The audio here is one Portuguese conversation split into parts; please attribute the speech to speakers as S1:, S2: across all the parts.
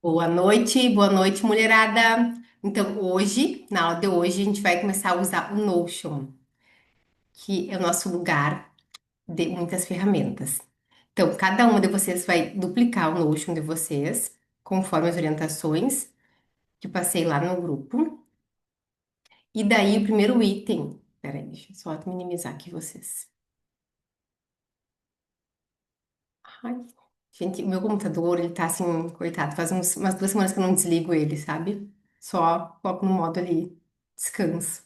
S1: Boa noite, mulherada. Então, hoje, na aula de hoje, a gente vai começar a usar o Notion, que é o nosso lugar de muitas ferramentas. Então, cada uma de vocês vai duplicar o Notion de vocês, conforme as orientações que passei lá no grupo. E daí, o primeiro item. Peraí, deixa eu só minimizar aqui vocês. Ai, gente, o meu computador, ele tá assim, coitado, faz umas 2 semanas que eu não desligo ele, sabe? Só coloco no modo ali, descanso.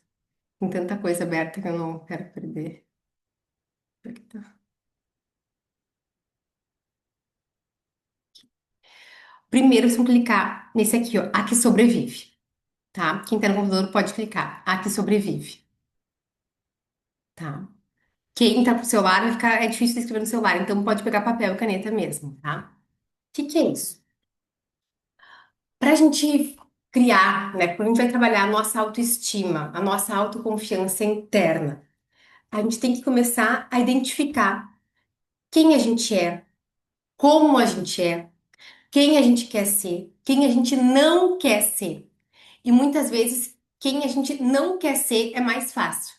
S1: Tem tanta coisa aberta que eu não quero perder. Aqui tá. Primeiro, se eu clicar nesse aqui, ó, aqui sobrevive, tá? Quem tá no computador pode clicar, aqui sobrevive, tá? Quem tá com o celular vai ficar, é difícil de escrever no celular, então pode pegar papel e caneta mesmo, tá? O que que é isso? Pra gente criar, né? Quando a gente vai trabalhar a nossa autoestima, a nossa autoconfiança interna, a gente tem que começar a identificar quem a gente é, como a gente é, quem a gente quer ser, quem a gente não quer ser. E muitas vezes, quem a gente não quer ser é mais fácil.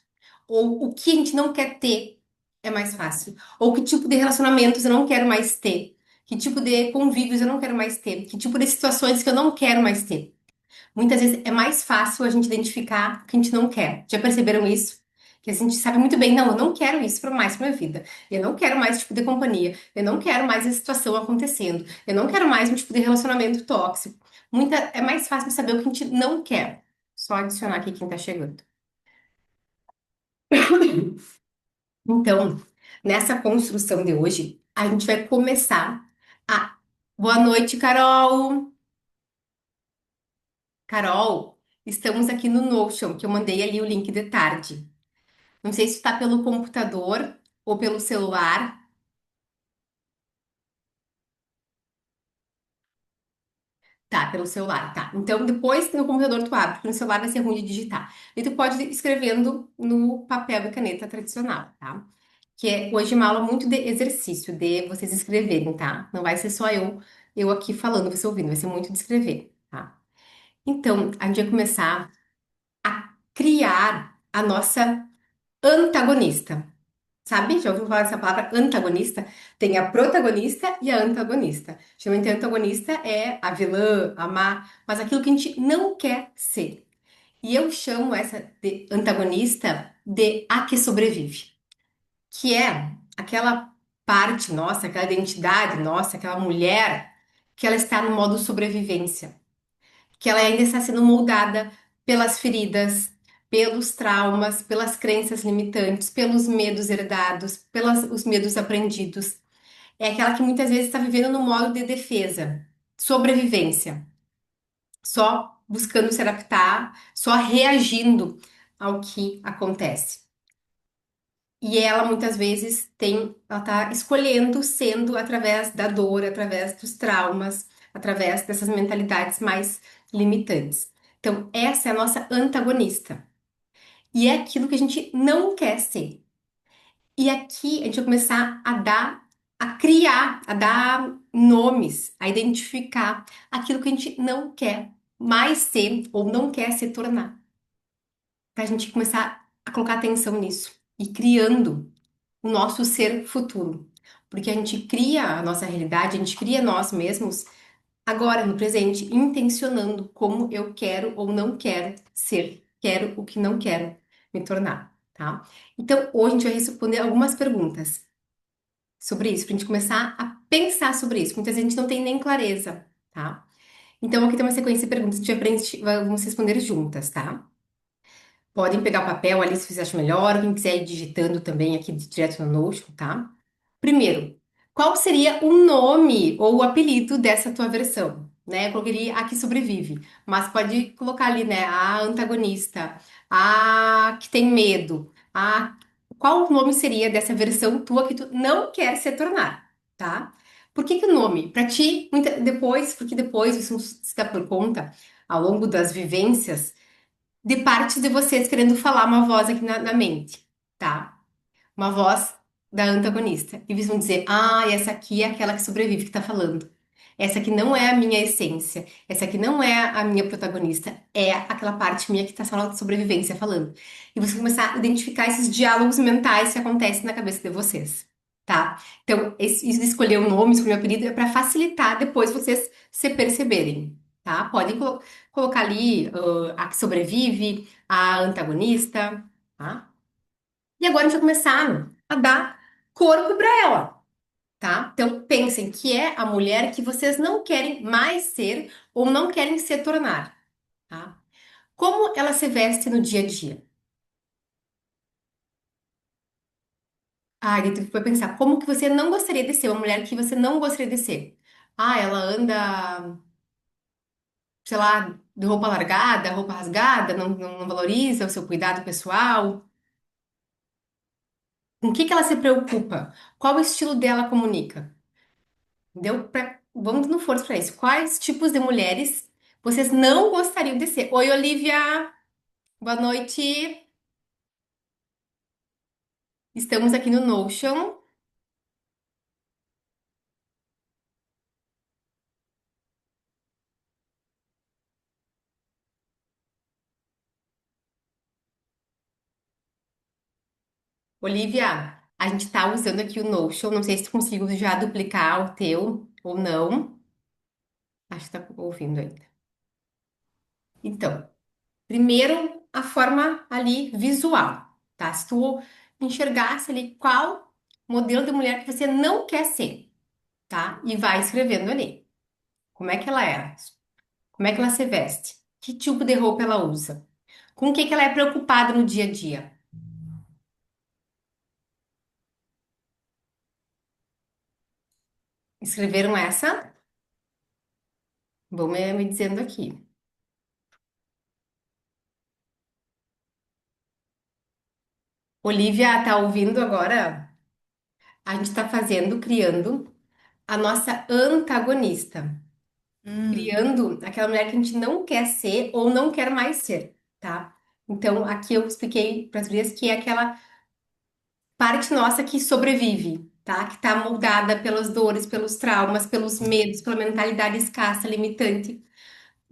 S1: Ou o que a gente não quer ter é mais fácil. Ou que tipo de relacionamentos eu não quero mais ter. Que tipo de convívios eu não quero mais ter. Que tipo de situações que eu não quero mais ter. Muitas vezes é mais fácil a gente identificar o que a gente não quer. Já perceberam isso? Que a gente sabe muito bem, não, eu não quero isso para mais pra minha vida. Eu não quero mais esse tipo de companhia. Eu não quero mais essa situação acontecendo. Eu não quero mais um tipo de relacionamento tóxico. É mais fácil saber o que a gente não quer. Só adicionar aqui quem tá chegando. Então, nessa construção de hoje, a gente vai começar a. Boa noite, Carol! Carol, estamos aqui no Notion, que eu mandei ali o link de tarde. Não sei se está pelo computador ou pelo celular. Tá, pelo celular, tá. Então, depois no computador tu abre, porque no celular vai ser ruim de digitar. E tu pode ir escrevendo no papel e caneta tradicional, tá? Que é hoje uma aula muito de exercício, de vocês escreverem, tá? Não vai ser só eu aqui falando, você ouvindo, vai ser muito de escrever, tá? Então, a gente vai começar a criar a nossa antagonista. Sabe? Já ouviu falar dessa palavra antagonista? Tem a protagonista e a antagonista. Geralmente a antagonista é a vilã, a má, mas aquilo que a gente não quer ser. E eu chamo essa de antagonista de a que sobrevive, que é aquela parte nossa, aquela identidade nossa, aquela mulher que ela está no modo sobrevivência, que ela ainda está sendo moldada pelas feridas, pelos traumas, pelas crenças limitantes, pelos medos herdados, pelos os medos aprendidos. É aquela que muitas vezes está vivendo no modo de defesa, sobrevivência, só buscando se adaptar, só reagindo ao que acontece. E ela muitas vezes ela está escolhendo sendo através da dor, através dos traumas, através dessas mentalidades mais limitantes. Então, essa é a nossa antagonista. E é aquilo que a gente não quer ser. E aqui a gente vai começar a criar, a dar nomes, a identificar aquilo que a gente não quer mais ser ou não quer se tornar. Para a gente começar a colocar atenção nisso e criando o nosso ser futuro. Porque a gente cria a nossa realidade, a gente cria nós mesmos agora, no presente, intencionando como eu quero ou não quero ser, quero o que não quero me tornar, tá? Então, hoje a gente vai responder algumas perguntas sobre isso, pra gente começar a pensar sobre isso. Muitas vezes a gente não tem nem clareza, tá? Então, aqui tem uma sequência de perguntas que a gente vamos responder juntas, tá? Podem pegar o papel ali se vocês acham melhor, quem quiser ir digitando também aqui direto no Notion, tá? Primeiro, qual seria o nome ou o apelido dessa tua versão? Né? Eu coloquei a que sobrevive, mas pode colocar ali, né? A antagonista, a que tem medo, a qual o nome seria dessa versão tua que tu não quer se tornar, tá? Por que que o nome? Para ti, porque depois isso se dá por conta ao longo das vivências de parte de vocês querendo falar uma voz aqui na mente, tá? Uma voz da antagonista. E eles vão dizer, ah, essa aqui é aquela que sobrevive que tá falando. Essa aqui não é a minha essência. Essa aqui não é a minha protagonista. É aquela parte minha que tá só na sobrevivência falando. E você começar a identificar esses diálogos mentais que acontecem na cabeça de vocês, tá? Então, isso de escolher o nome, escolher o apelido, é para facilitar depois vocês se perceberem, tá? Podem colocar ali a que sobrevive, a antagonista, tá? E agora a gente vai começar a dar corpo para ela, tá? Então pensem que é a mulher que vocês não querem mais ser ou não querem se tornar, tá? Como ela se veste no dia a dia? Ah, e tu foi pensar, como que você não gostaria de ser, uma mulher que você não gostaria de ser? Ah, ela anda, sei lá, de roupa largada, roupa rasgada, não valoriza o seu cuidado pessoal. Com o que que ela se preocupa? Qual o estilo dela comunica? Deu pra... Vamos no força para isso. Quais tipos de mulheres vocês não gostariam de ser? Oi, Olivia. Boa noite. Estamos aqui no Notion. Olivia, a gente está usando aqui o Notion. Não sei se tu conseguiu já duplicar o teu ou não. Acho que tá ouvindo ainda. Então, primeiro a forma ali visual, tá? Se tu enxergasse ali qual modelo de mulher que você não quer ser, tá? E vai escrevendo ali. Como é que ela é? Como é que ela se veste? Que tipo de roupa ela usa? Com o que que ela é preocupada no dia a dia? Escreveram essa? Vão me dizendo aqui. Olivia, tá ouvindo agora? A gente está fazendo, criando a nossa antagonista.
S2: Hum,
S1: Criando aquela mulher que a gente não quer ser ou não quer mais ser, tá? Então, aqui eu expliquei para as gurias que é aquela parte nossa que sobrevive, tá? Que tá moldada pelas dores, pelos traumas, pelos medos, pela mentalidade escassa, limitante.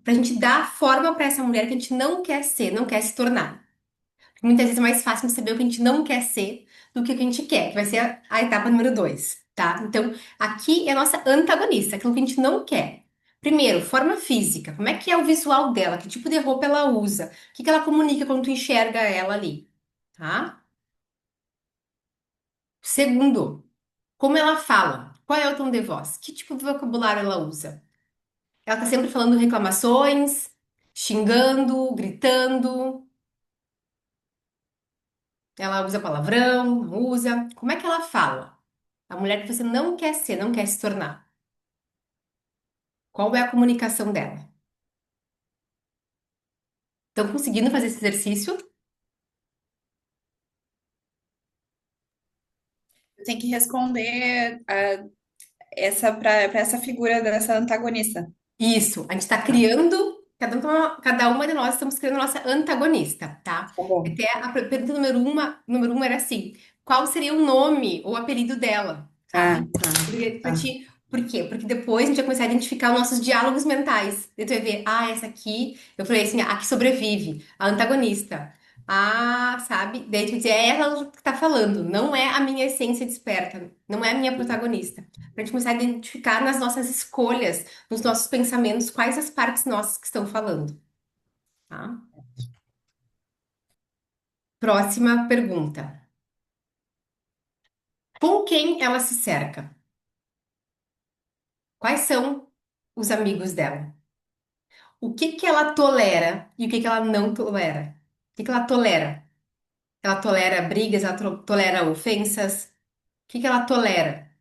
S1: Pra gente dar forma para essa mulher que a gente não quer ser, não quer se tornar. Muitas vezes é mais fácil saber o que a gente não quer ser do que o que a gente quer, que vai ser a etapa número dois, tá? Então, aqui é a nossa antagonista, aquilo que a gente não quer. Primeiro, forma física. Como é que é o visual dela? Que tipo de roupa ela usa? O que que ela comunica quando tu enxerga ela ali, tá? Segundo, como ela fala? Qual é o tom de voz? Que tipo de vocabulário ela usa? Ela tá sempre falando reclamações, xingando, gritando. Ela usa palavrão, não usa. Como é que ela fala? A mulher que você não quer ser, não quer se tornar. Qual é a comunicação dela? Estão conseguindo fazer esse exercício?
S2: tem que responder essa para essa figura dessa antagonista.
S1: Isso, a gente está
S2: Tá,
S1: criando, cada uma de nós estamos criando a nossa antagonista, tá?
S2: tá bom.
S1: Até a pergunta número um era assim: qual seria o nome ou apelido dela,
S2: Ah,
S1: sabe?
S2: tá,
S1: Pra
S2: tá.
S1: ti, por quê? Porque depois a gente vai começar a identificar os nossos diálogos mentais. Daí tu vai ver, ah, essa aqui, eu falei assim, a que sobrevive, a antagonista. Ah, sabe? Daí tu vai dizer, é ela que tá falando, não é a minha essência desperta, não é a minha protagonista. Pra gente começar a identificar nas nossas escolhas, nos nossos pensamentos, quais as partes nossas que estão falando, tá? Próxima pergunta. Com quem ela se cerca? Quais são os amigos dela? O que que ela tolera e o que que ela não tolera? O que que ela tolera? Ela tolera brigas, ela tolera ofensas? O que que ela tolera?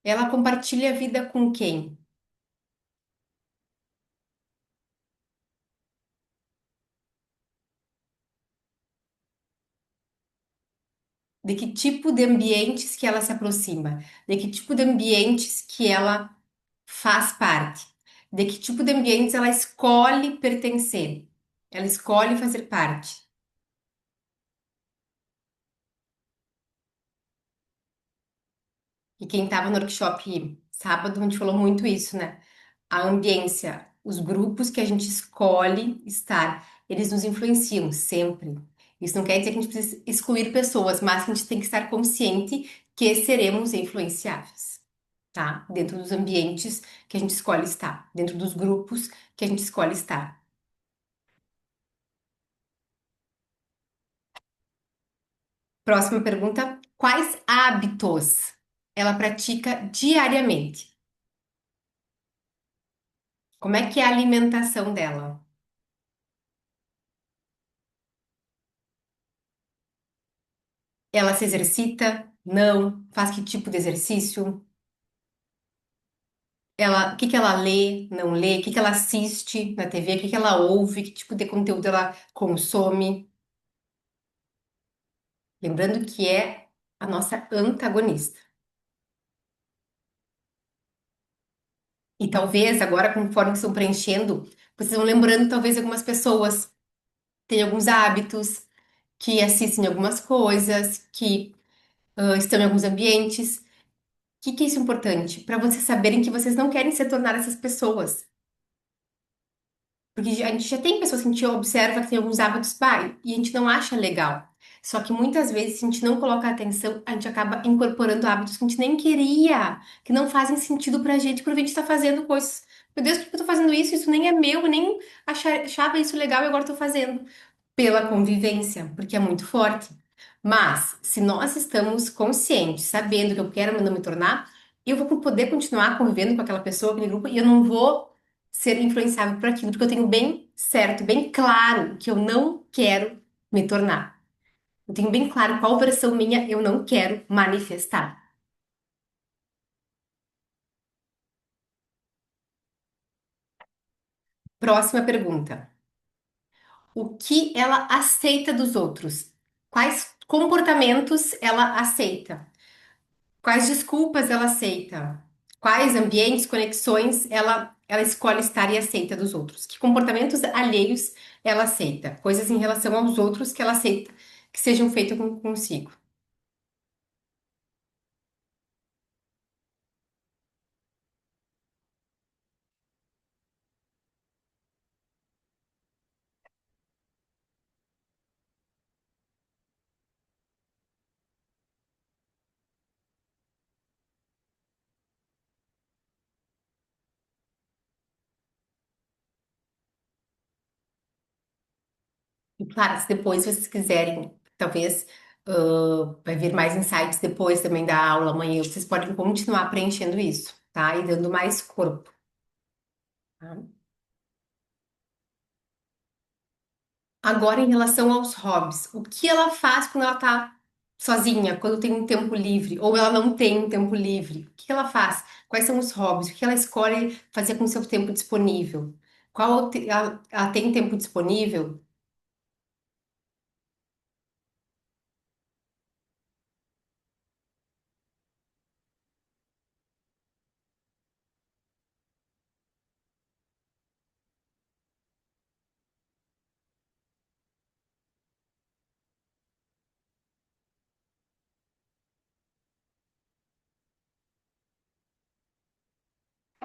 S1: Ela compartilha a vida com quem? De que tipo de ambientes que ela se aproxima? De que tipo de ambientes que ela faz parte? De que tipo de ambientes ela escolhe pertencer? Ela escolhe fazer parte. E quem estava no workshop sábado, a gente falou muito isso, né? A ambiência, os grupos que a gente escolhe estar, eles nos influenciam sempre. Isso não quer dizer que a gente precisa excluir pessoas, mas que a gente tem que estar consciente que seremos influenciáveis, tá? Dentro dos ambientes que a gente escolhe estar, dentro dos grupos que a gente escolhe estar. Próxima pergunta: quais hábitos ela pratica diariamente? Como é que é a alimentação dela? Ela se exercita? Não? Faz que tipo de exercício? Ela, o que que ela lê? Não lê? O que que ela assiste na TV? O que que ela ouve? Que tipo de conteúdo ela consome? Lembrando que é a nossa antagonista. E talvez agora, conforme estão preenchendo, vocês vão lembrando, talvez algumas pessoas têm alguns hábitos, que assistem algumas coisas, que estão em alguns ambientes. O que que é isso importante? Para vocês saberem que vocês não querem se tornar essas pessoas. Porque a gente já tem pessoas que a gente observa que tem alguns hábitos, pai, e a gente não acha legal. Só que muitas vezes, se a gente não coloca atenção, a gente acaba incorporando hábitos que a gente nem queria, que não fazem sentido pra gente, porque a gente tá fazendo coisas. Meu Deus, por que eu tô fazendo isso? Isso nem é meu, eu nem achava isso legal e agora eu tô fazendo pela convivência, porque é muito forte. Mas, se nós estamos conscientes, sabendo que eu quero não me tornar, eu vou poder continuar convivendo com aquela pessoa, aquele grupo, e eu não vou ser influenciável por aquilo, porque eu tenho bem certo, bem claro que eu não quero me tornar. Eu tenho bem claro qual versão minha eu não quero manifestar. Próxima pergunta. O que ela aceita dos outros? Quais comportamentos ela aceita? Quais desculpas ela aceita? Quais ambientes, conexões ela escolhe estar e aceita dos outros? Que comportamentos alheios ela aceita? Coisas em relação aos outros que ela aceita que sejam feitos consigo. E claro, se depois vocês quiserem, talvez vai vir mais insights depois também da aula amanhã, vocês podem continuar preenchendo isso, tá? E dando mais corpo, tá? Agora, em relação aos hobbies, o que ela faz quando ela tá sozinha, quando tem um tempo livre, ou ela não tem um tempo livre? O que ela faz? Quais são os hobbies? O que ela escolhe fazer com o seu tempo disponível? Ela tem tempo disponível?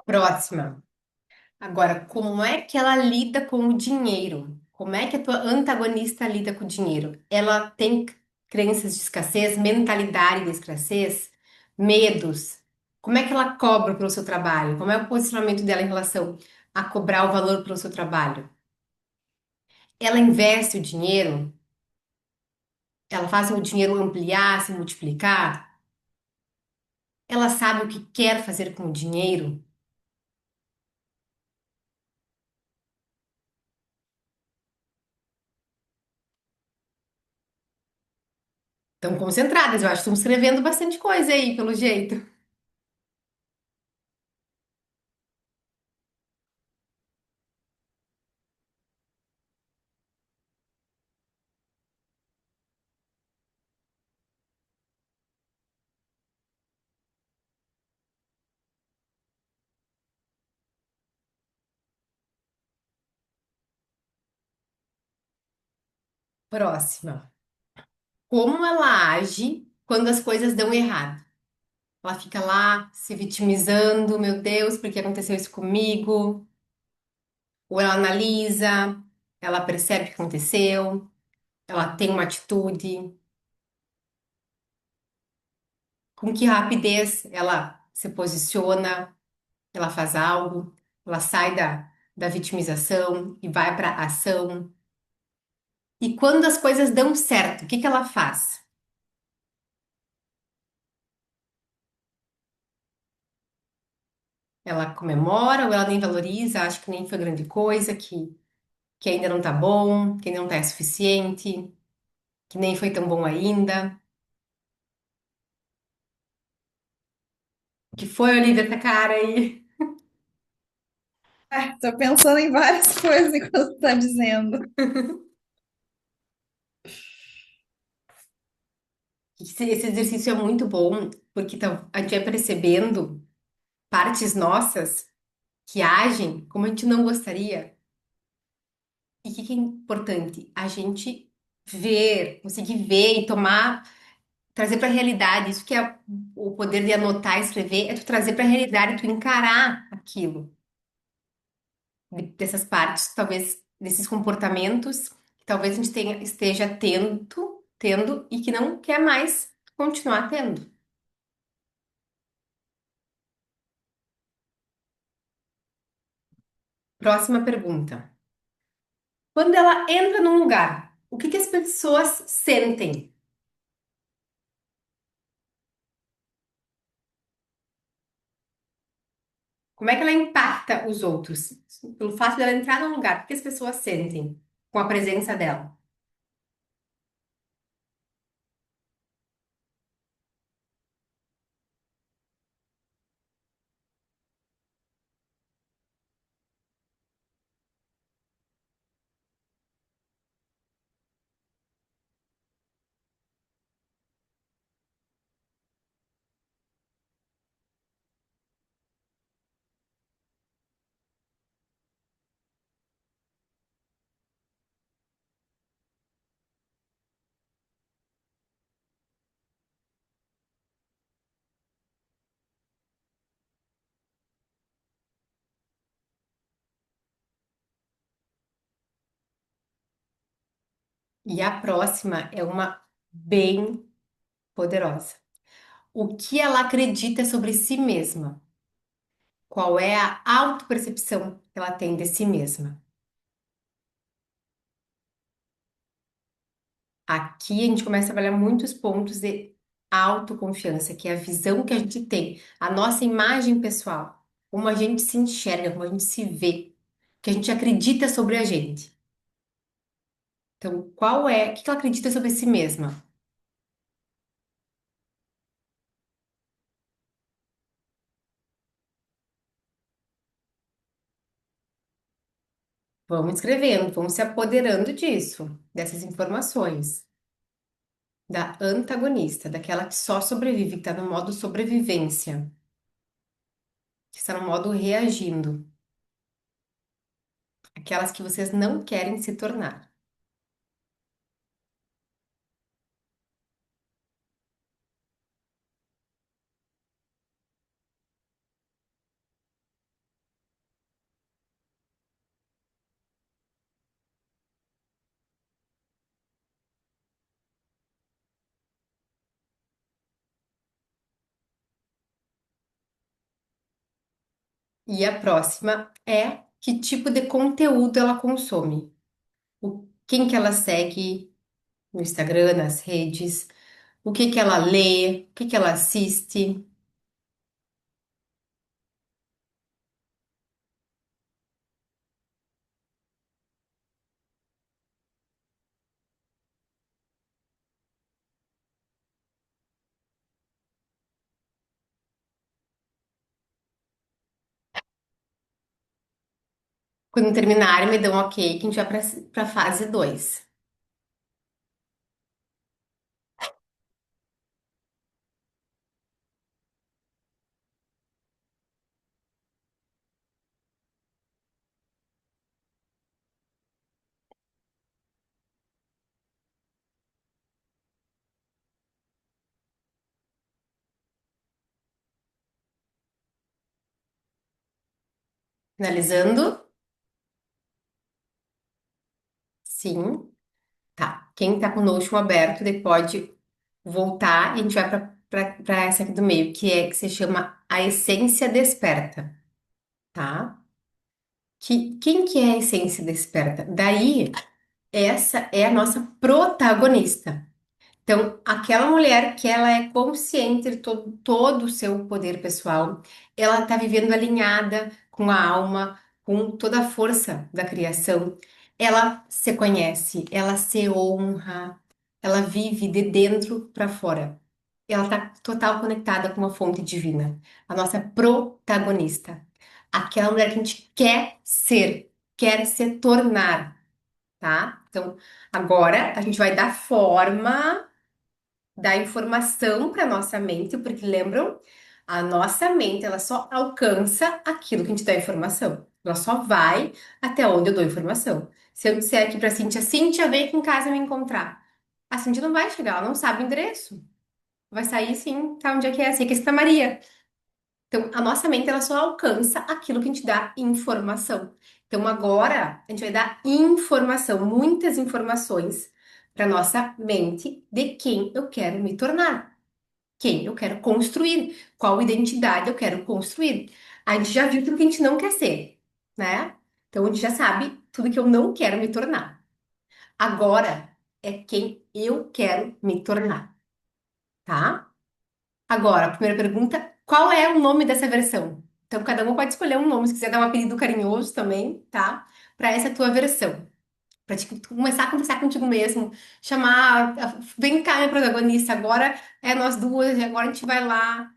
S1: Próxima. Agora, como é que ela lida com o dinheiro? Como é que a tua antagonista lida com o dinheiro? Ela tem crenças de escassez, mentalidade de escassez, medos? Como é que ela cobra pelo seu trabalho? Como é o posicionamento dela em relação a cobrar o valor pelo seu trabalho? Ela investe o dinheiro? Ela faz o dinheiro ampliar, se multiplicar? Ela sabe o que quer fazer com o dinheiro? Estão concentradas, eu acho que estão escrevendo bastante coisa aí, pelo jeito. Próxima. Como ela age quando as coisas dão errado? Ela fica lá se vitimizando, meu Deus, por que aconteceu isso comigo? Ou ela analisa, ela percebe o que aconteceu, ela tem uma atitude, com que rapidez ela se posiciona, ela faz algo, ela sai da vitimização e vai para a ação. E quando as coisas dão certo, o que que ela faz? Ela comemora ou ela nem valoriza, acha que nem foi grande coisa, que ainda não tá bom, que ainda não tá suficiente, que nem foi tão bom ainda. Que foi, Olivia, essa cara aí?
S2: Ah, tô pensando em várias coisas enquanto tá dizendo.
S1: Esse exercício é muito bom, porque a gente vai percebendo partes nossas que agem como a gente não gostaria. E o que que é importante? A gente ver, conseguir ver e tomar, trazer para a realidade. Isso que é o poder de anotar, escrever, é tu trazer para a realidade, tu encarar aquilo, dessas partes, talvez desses comportamentos que talvez a gente esteja tendo e que não quer mais continuar tendo. Próxima pergunta. Quando ela entra num lugar, o que que as pessoas sentem? Como é que ela impacta os outros? Pelo fato dela entrar num lugar, o que as pessoas sentem com a presença dela? E a próxima é uma bem poderosa. O que ela acredita sobre si mesma? Qual é a autopercepção que ela tem de si mesma? Aqui a gente começa a trabalhar muitos pontos de autoconfiança, que é a visão que a gente tem, a nossa imagem pessoal, como a gente se enxerga, como a gente se vê, o que a gente acredita sobre a gente. Então, o que ela acredita sobre si mesma? Vamos escrevendo, vamos se apoderando disso, dessas informações. Da antagonista, daquela que só sobrevive, que está no modo sobrevivência, que está no modo reagindo, aquelas que vocês não querem se tornar. E a próxima é que tipo de conteúdo ela consome. Quem que ela segue no Instagram, nas redes, o que que ela lê, o que que ela assiste. Quando terminarem, me dão um ok, que a gente vai para fase 2. Finalizando. Sim. Tá. Quem tá com o Notion aberto, daí pode voltar e a gente vai para essa aqui do meio, que se chama a essência desperta, tá? Quem que é a essência desperta? Daí, essa é a nossa protagonista. Então, aquela mulher que ela é consciente de todo o seu poder pessoal, ela está vivendo alinhada com a alma, com toda a força da criação. Ela se conhece, ela se honra, ela vive de dentro para fora. Ela está total conectada com uma fonte divina, a nossa protagonista. Aquela mulher que a gente quer se tornar, tá? Então, agora a gente vai dar forma dar informação para nossa mente, porque lembram, a nossa mente ela só alcança aquilo que a gente dá informação. Ela só vai até onde eu dou informação. Se eu disser aqui para Cíntia, Cíntia, vem aqui em casa me encontrar. A Cíntia não vai chegar, ela não sabe o endereço. Vai sair sim, tá onde é que é? Sei que é Santa Maria. Então, a nossa mente ela só alcança aquilo que a gente dá informação. Então, agora a gente vai dar informação, muitas informações para nossa mente de quem eu quero me tornar, quem eu quero construir, qual identidade eu quero construir. A gente já viu tudo que a gente não quer ser, né? Então, a gente já sabe tudo que eu não quero me tornar. Agora é quem eu quero me tornar, tá? Agora, a primeira pergunta, qual é o nome dessa versão? Então, cada um pode escolher um nome, se quiser dar um apelido carinhoso também, tá? Para essa tua versão. Para começar a conversar contigo mesmo, chamar, vem cá, minha protagonista, agora é nós duas, e agora a gente vai lá.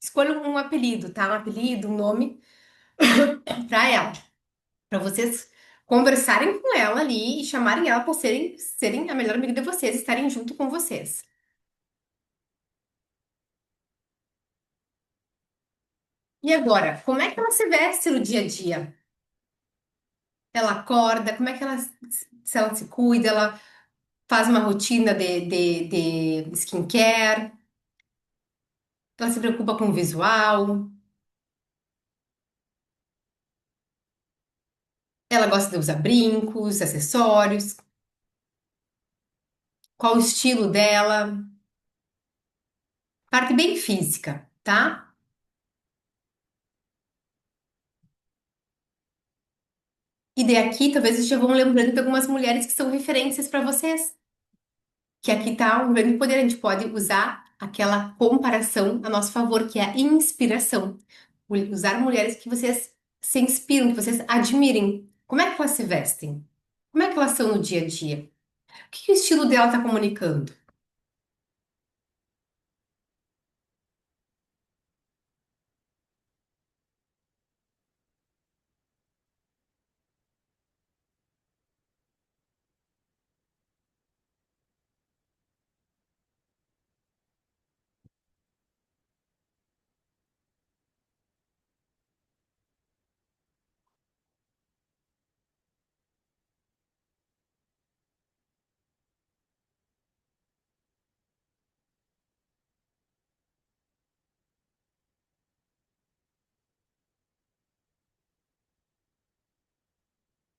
S1: Escolha um apelido, tá? Um apelido, um nome para ela, para vocês conversarem com ela ali e chamarem ela para serem a melhor amiga de vocês, estarem junto com vocês. E agora, como é que ela se veste no dia a dia? Ela acorda, como é que ela, se ela se cuida, ela faz uma rotina de skincare, ela se preocupa com o visual, ela gosta de usar brincos, acessórios, qual o estilo dela, parte bem física, tá? E daí aqui, talvez vocês já vão lembrando de algumas mulheres que são referências para vocês. Que aqui tá um grande poder, a gente pode usar aquela comparação a nosso favor, que é a inspiração. Usar mulheres que vocês se inspiram, que vocês admirem. Como é que elas se vestem? Como é que elas são no dia a dia? O que que o estilo dela está comunicando?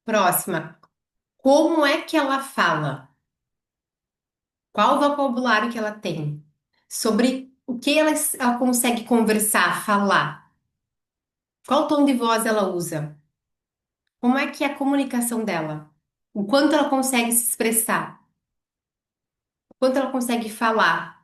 S1: Próxima. Como é que ela fala? Qual o vocabulário que ela tem? Sobre o que ela consegue conversar, falar? Qual tom de voz ela usa? Como é que é a comunicação dela? O quanto ela consegue se expressar? O quanto ela consegue falar?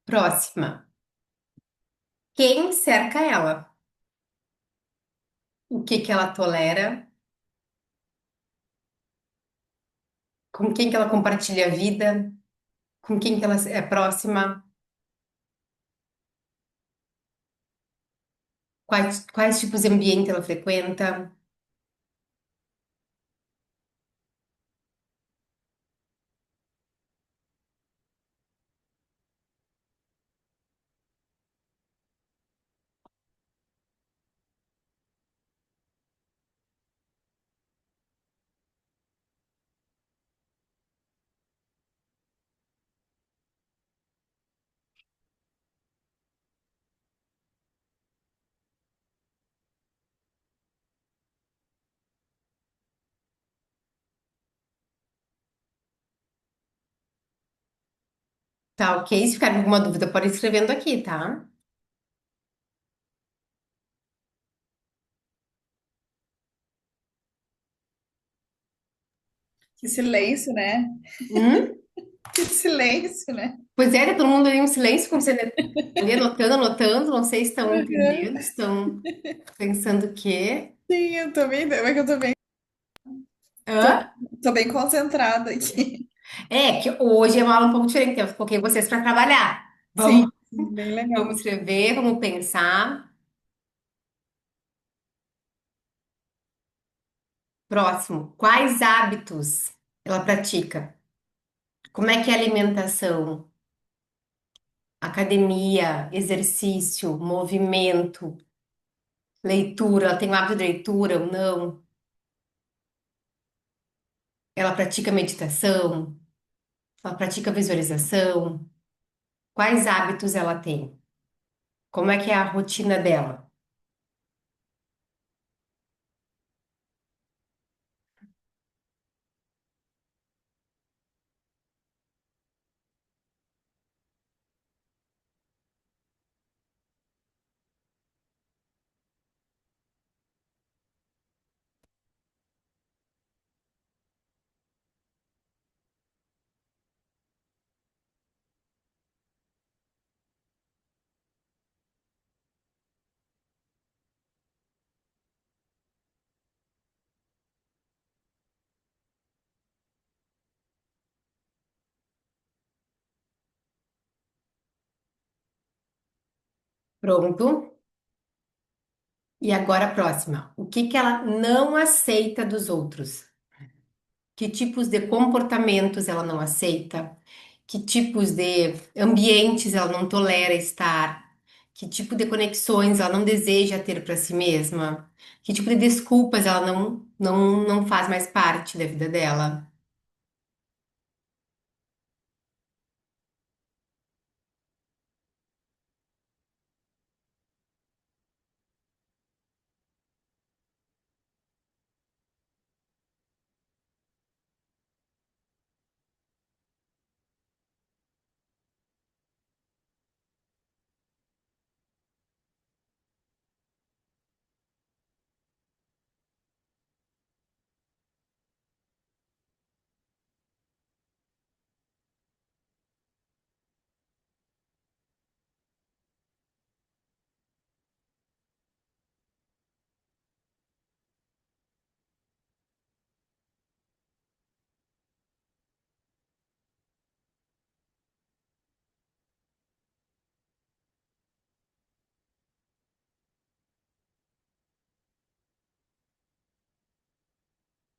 S1: Próxima. Quem cerca ela? O que que ela tolera? Com quem que ela compartilha a vida? Com quem que ela é próxima? Quais tipos de ambiente ela frequenta? Tá, ok? Se ficar com alguma dúvida, pode ir escrevendo aqui, tá?
S2: Que silêncio, né?
S1: Hum?
S2: Que silêncio, né?
S1: Pois é, tá todo mundo aí em silêncio, como você ali anotando, anotando, não sei se estão
S2: Uhum.
S1: entendendo, estão pensando o quê?
S2: Sim, eu tô bem, é que eu tô,
S1: Hã?
S2: tô bem concentrada aqui.
S1: É, que hoje é uma aula um pouco diferente, eu coloquei vocês para trabalhar.
S2: Sim,
S1: Vamos,
S2: sim, bem
S1: vamos
S2: legal.
S1: escrever, vamos pensar. Próximo, quais hábitos ela pratica? Como é que é a alimentação? Academia, exercício, movimento, leitura, ela tem o hábito de leitura ou não? Ela pratica meditação? Ela pratica visualização? Quais hábitos ela tem? Como é que é a rotina dela? Pronto. E agora a próxima. O que que ela não aceita dos outros? Que tipos de comportamentos ela não aceita? Que tipos de ambientes ela não tolera estar? Que tipo de conexões ela não deseja ter para si mesma? Que tipo de desculpas ela não faz mais parte da vida dela?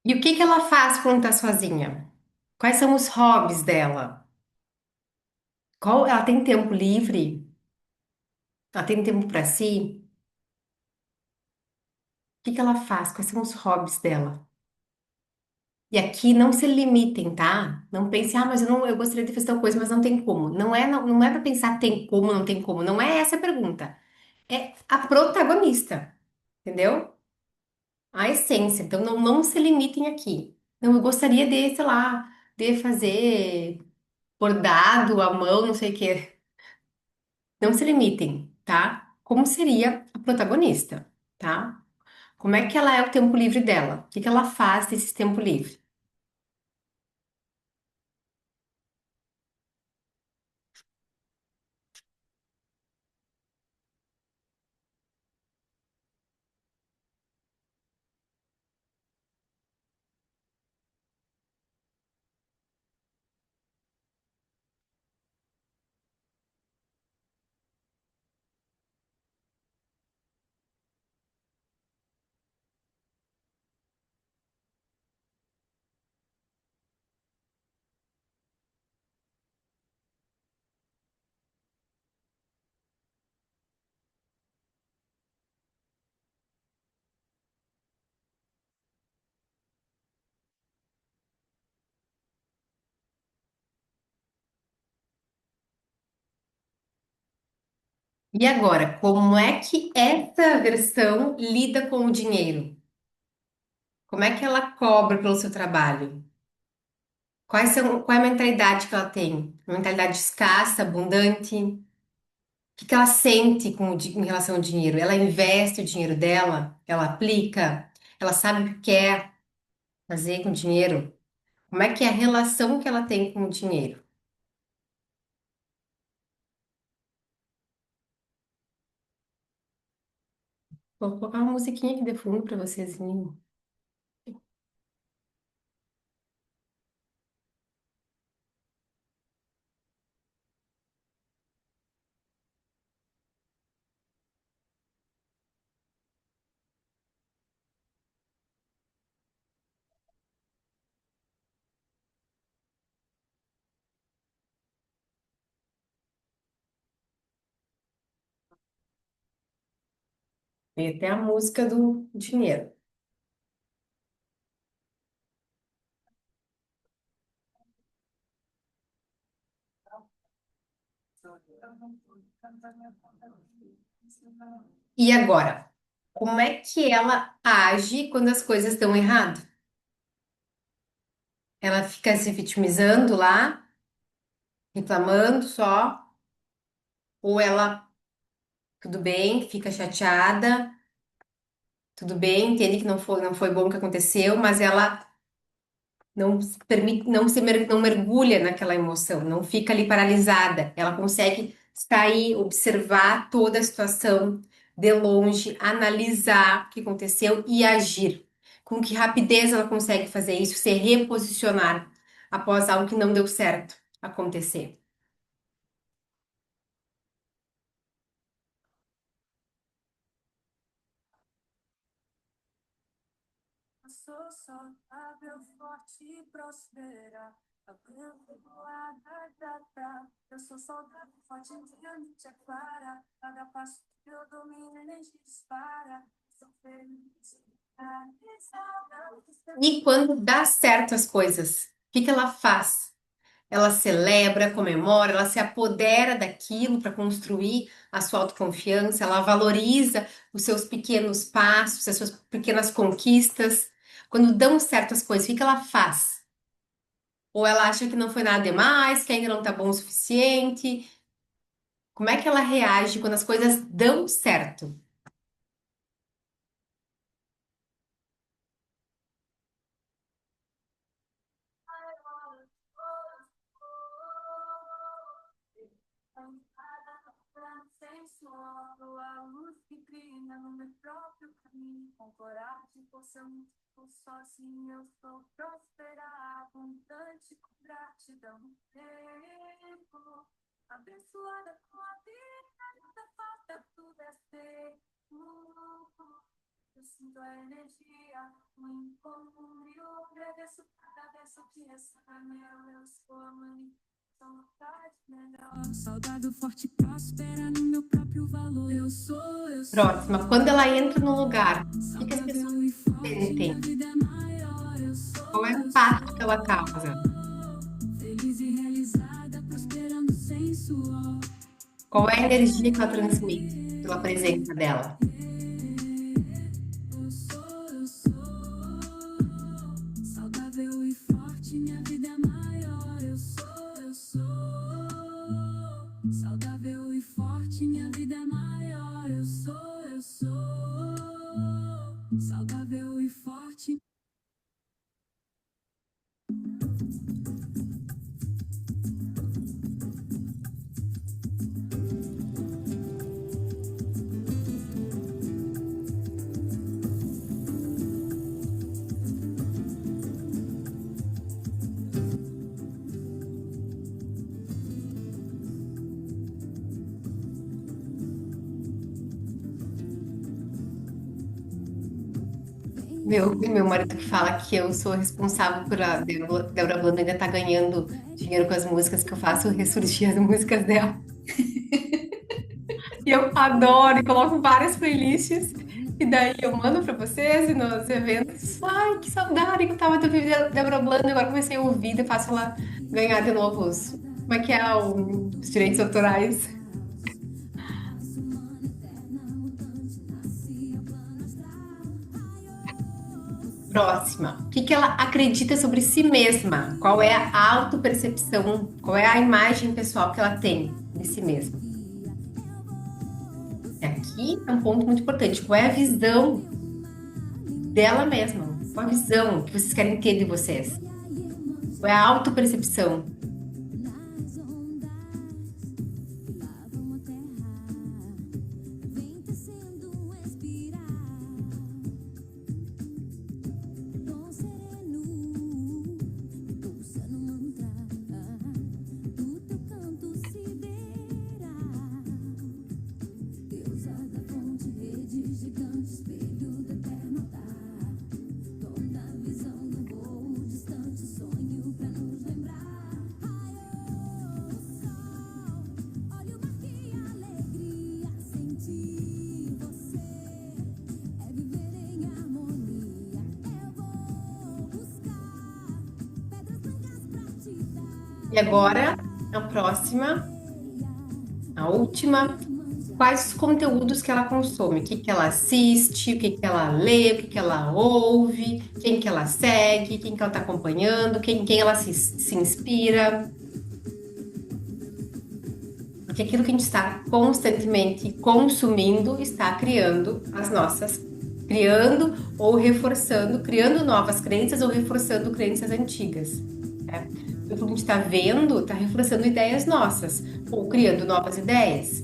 S1: E o que que ela faz quando está sozinha? Quais são os hobbies dela? Ela tem tempo livre? Ela tem tempo para si? O que que ela faz? Quais são os hobbies dela? E aqui não se limitem, tá? Não pense, mas eu gostaria de fazer tal coisa, mas não tem como. Não é para pensar tem como, não tem como. Não é essa a pergunta. É a protagonista, entendeu? A essência. Então não se limitem aqui. Não, eu gostaria de, sei lá, de fazer bordado à mão, não sei o quê. Não se limitem, tá? Como seria a protagonista, tá? Como é que ela é o tempo livre dela? O que que ela faz nesse tempo livre? E agora, como é que essa versão lida com o dinheiro? Como é que ela cobra pelo seu trabalho? Qual é a mentalidade que ela tem? Uma mentalidade escassa, abundante? O que que ela sente em relação ao dinheiro? Ela investe o dinheiro dela? Ela aplica? Ela sabe o que quer fazer com o dinheiro? Como é que é a relação que ela tem com o dinheiro? Vou colocar uma musiquinha aqui de fundo para vocês irem. Tem até a música do dinheiro. E agora, como é que ela age quando as coisas dão errado? Ela fica se vitimizando lá, reclamando só, ou ela, tudo bem, fica chateada, tudo bem, entende que não foi bom o que aconteceu, mas ela não se permite, não mergulha naquela emoção, não fica ali paralisada. Ela consegue sair, observar toda a situação de longe, analisar o que aconteceu e agir. Com que rapidez ela consegue fazer isso, se reposicionar após algo que não deu certo acontecer. E quando dá certo as coisas, o que que ela faz? Ela celebra, comemora, ela se apodera daquilo para construir a sua autoconfiança, ela valoriza os seus pequenos passos, as suas pequenas conquistas. Quando dão certo as coisas, o que que ela faz? Ou ela acha que não foi nada demais, que ainda não tá bom o suficiente? Como é que ela reage quando as coisas dão certo?
S3: Saudável, forte, e próspera no meu próprio valor. Eu
S1: Próxima, quando ela entra no lugar,
S3: sou
S1: o que que as pessoas
S3: saudável e forte,
S1: sentem?
S3: minha vida é maior.
S1: Qual é o
S3: Eu
S1: impacto que ela
S3: sou
S1: causa?
S3: feliz e realizada, prosperando sem suor.
S1: Qual é a energia que ela transmite pela presença dela?
S3: Eu sou saudável e forte, minha vida é maior. Eu sou saudável e forte, minha vida é maior. Eu sou saudável e forte.
S1: Meu marido que fala que eu sou responsável por a Débora Blando ainda tá ganhando dinheiro com as músicas que eu faço ressurgir as músicas dela. E eu adoro e coloco várias playlists. E daí eu mando pra vocês e nos eventos. Ai, que saudade que eu tava de ouvir Débora Blando. Agora comecei a ouvir e faço ela ganhar de novo os. Como é que é os direitos autorais? Próxima. O que que ela acredita sobre si mesma? Qual é a autopercepção? Qual é a imagem pessoal que ela tem de si mesma? E aqui é um ponto muito importante. Qual é a visão dela mesma? Qual a visão que vocês querem ter de vocês? Qual é a autopercepção? E agora, a próxima, a última. Quais os conteúdos que ela consome? O que que ela assiste? O que que ela lê? O que que ela ouve? Quem que ela segue? Quem que ela está acompanhando? Quem ela se inspira? Porque aquilo que a gente está constantemente consumindo está criando ou reforçando, criando novas crenças ou reforçando crenças antigas, né? Então, o que a gente está vendo está reforçando ideias nossas ou criando novas ideias.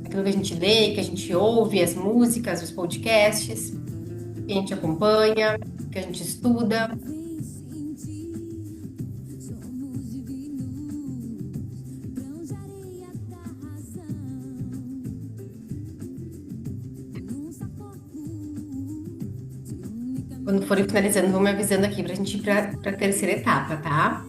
S1: Aquilo que a gente lê, que a gente ouve, as músicas, os podcasts, que a gente acompanha, que a gente estuda. Quando forem finalizando, vão me avisando aqui pra gente ir pra terceira etapa, tá?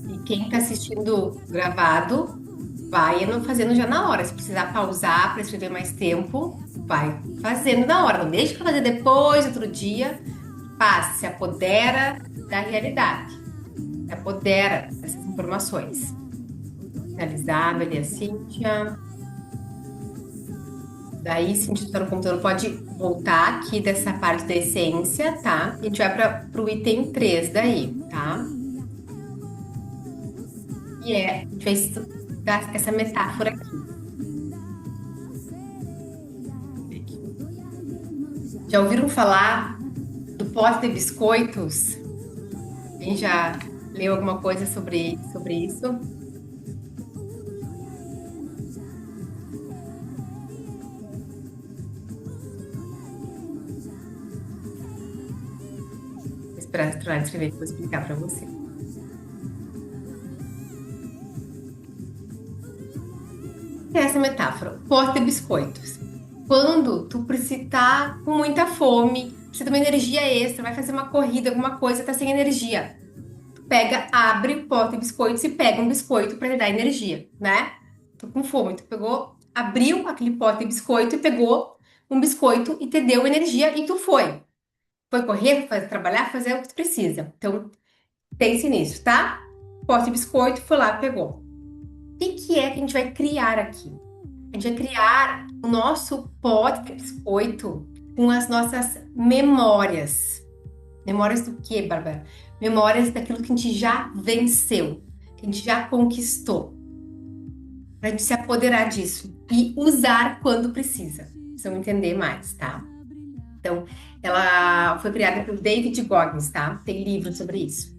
S1: E quem tá assistindo gravado, vai fazendo já na hora. Se precisar pausar para escrever mais tempo, vai fazendo na hora. Não deixa pra fazer depois, outro dia. Faz, se apodera da realidade. Se apodera dessas informações. Finalizado ali a Cíntia. Daí, Cíntia, tá no computador, pode voltar aqui dessa parte da essência, tá? E a gente vai pro item 3 daí, tá? E a gente vai estudar essa metáfora aqui. Já ouviram falar do pote de biscoitos? Quem já leu alguma coisa sobre isso? Vou esperar terminar de escrever que eu vou explicar para você. Essa metáfora, pote de biscoitos. Quando tu tá com muita fome, precisa de uma energia extra, vai fazer uma corrida, alguma coisa, tá sem energia. Tu pega, abre o pote de biscoitos e pega um biscoito para lhe dar energia, né? Tô com fome, tu pegou, abriu aquele pote de biscoito e pegou um biscoito e te deu energia e tu foi. Foi correr, foi trabalhar, fazer o que tu precisa. Então, pense nisso, tá? Pote de biscoito, foi lá, pegou. O que é que a gente vai criar aqui? A gente vai criar o nosso pote de biscoito com as nossas memórias. Memórias do quê, Bárbara? Memórias daquilo que a gente já venceu, que a gente já conquistou. Para a gente se apoderar disso e usar quando precisa. Vocês vão entender mais, tá? Então, ela foi criada pelo David Goggins, tá? Tem livros sobre isso.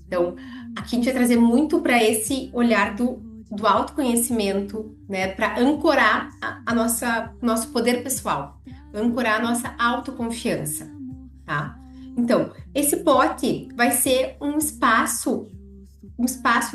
S1: Então, aqui a gente vai trazer muito para esse olhar do autoconhecimento, né, para ancorar nosso poder pessoal, ancorar a nossa autoconfiança, tá? Então, esse pote vai ser um espaço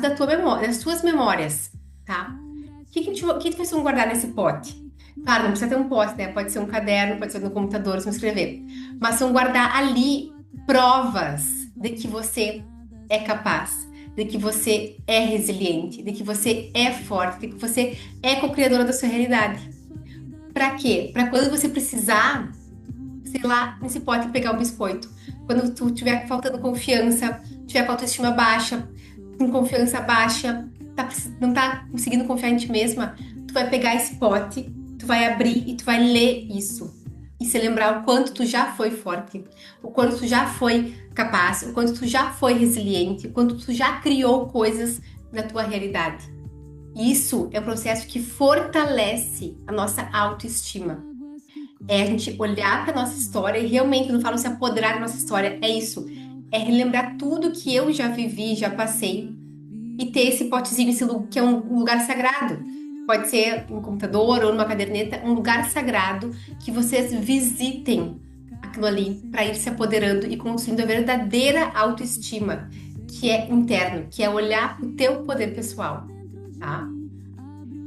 S1: da tua memória, das suas memórias, tá? O que vocês vão guardar nesse pote? Claro, não precisa ter um pote, né? Pode ser um caderno, pode ser no computador, vocês vão escrever. Mas vão guardar ali provas de que você é capaz, de que você é resiliente, de que você é forte, de que você é co-criadora da sua realidade. Para quê? Para quando você precisar, sei lá, nesse pote pegar um biscoito, quando tu tiver faltando confiança, tiver com autoestima baixa, com confiança baixa, não tá conseguindo confiar em ti mesma, tu vai pegar esse pote, tu vai abrir e tu vai ler isso. E se lembrar o quanto tu já foi forte, o quanto tu já foi capaz, o quanto tu já foi resiliente, o quanto tu já criou coisas na tua realidade. Isso é um processo que fortalece a nossa autoestima. É a gente olhar para nossa história e realmente, não falo se apoderar da nossa história, é isso. É relembrar tudo que eu já vivi, já passei e ter esse potezinho, que é um lugar sagrado. Pode ser um computador ou numa caderneta, um lugar sagrado que vocês visitem aquilo ali para ir se apoderando e construindo a verdadeira autoestima, que é interno, que é olhar para o teu poder pessoal, tá?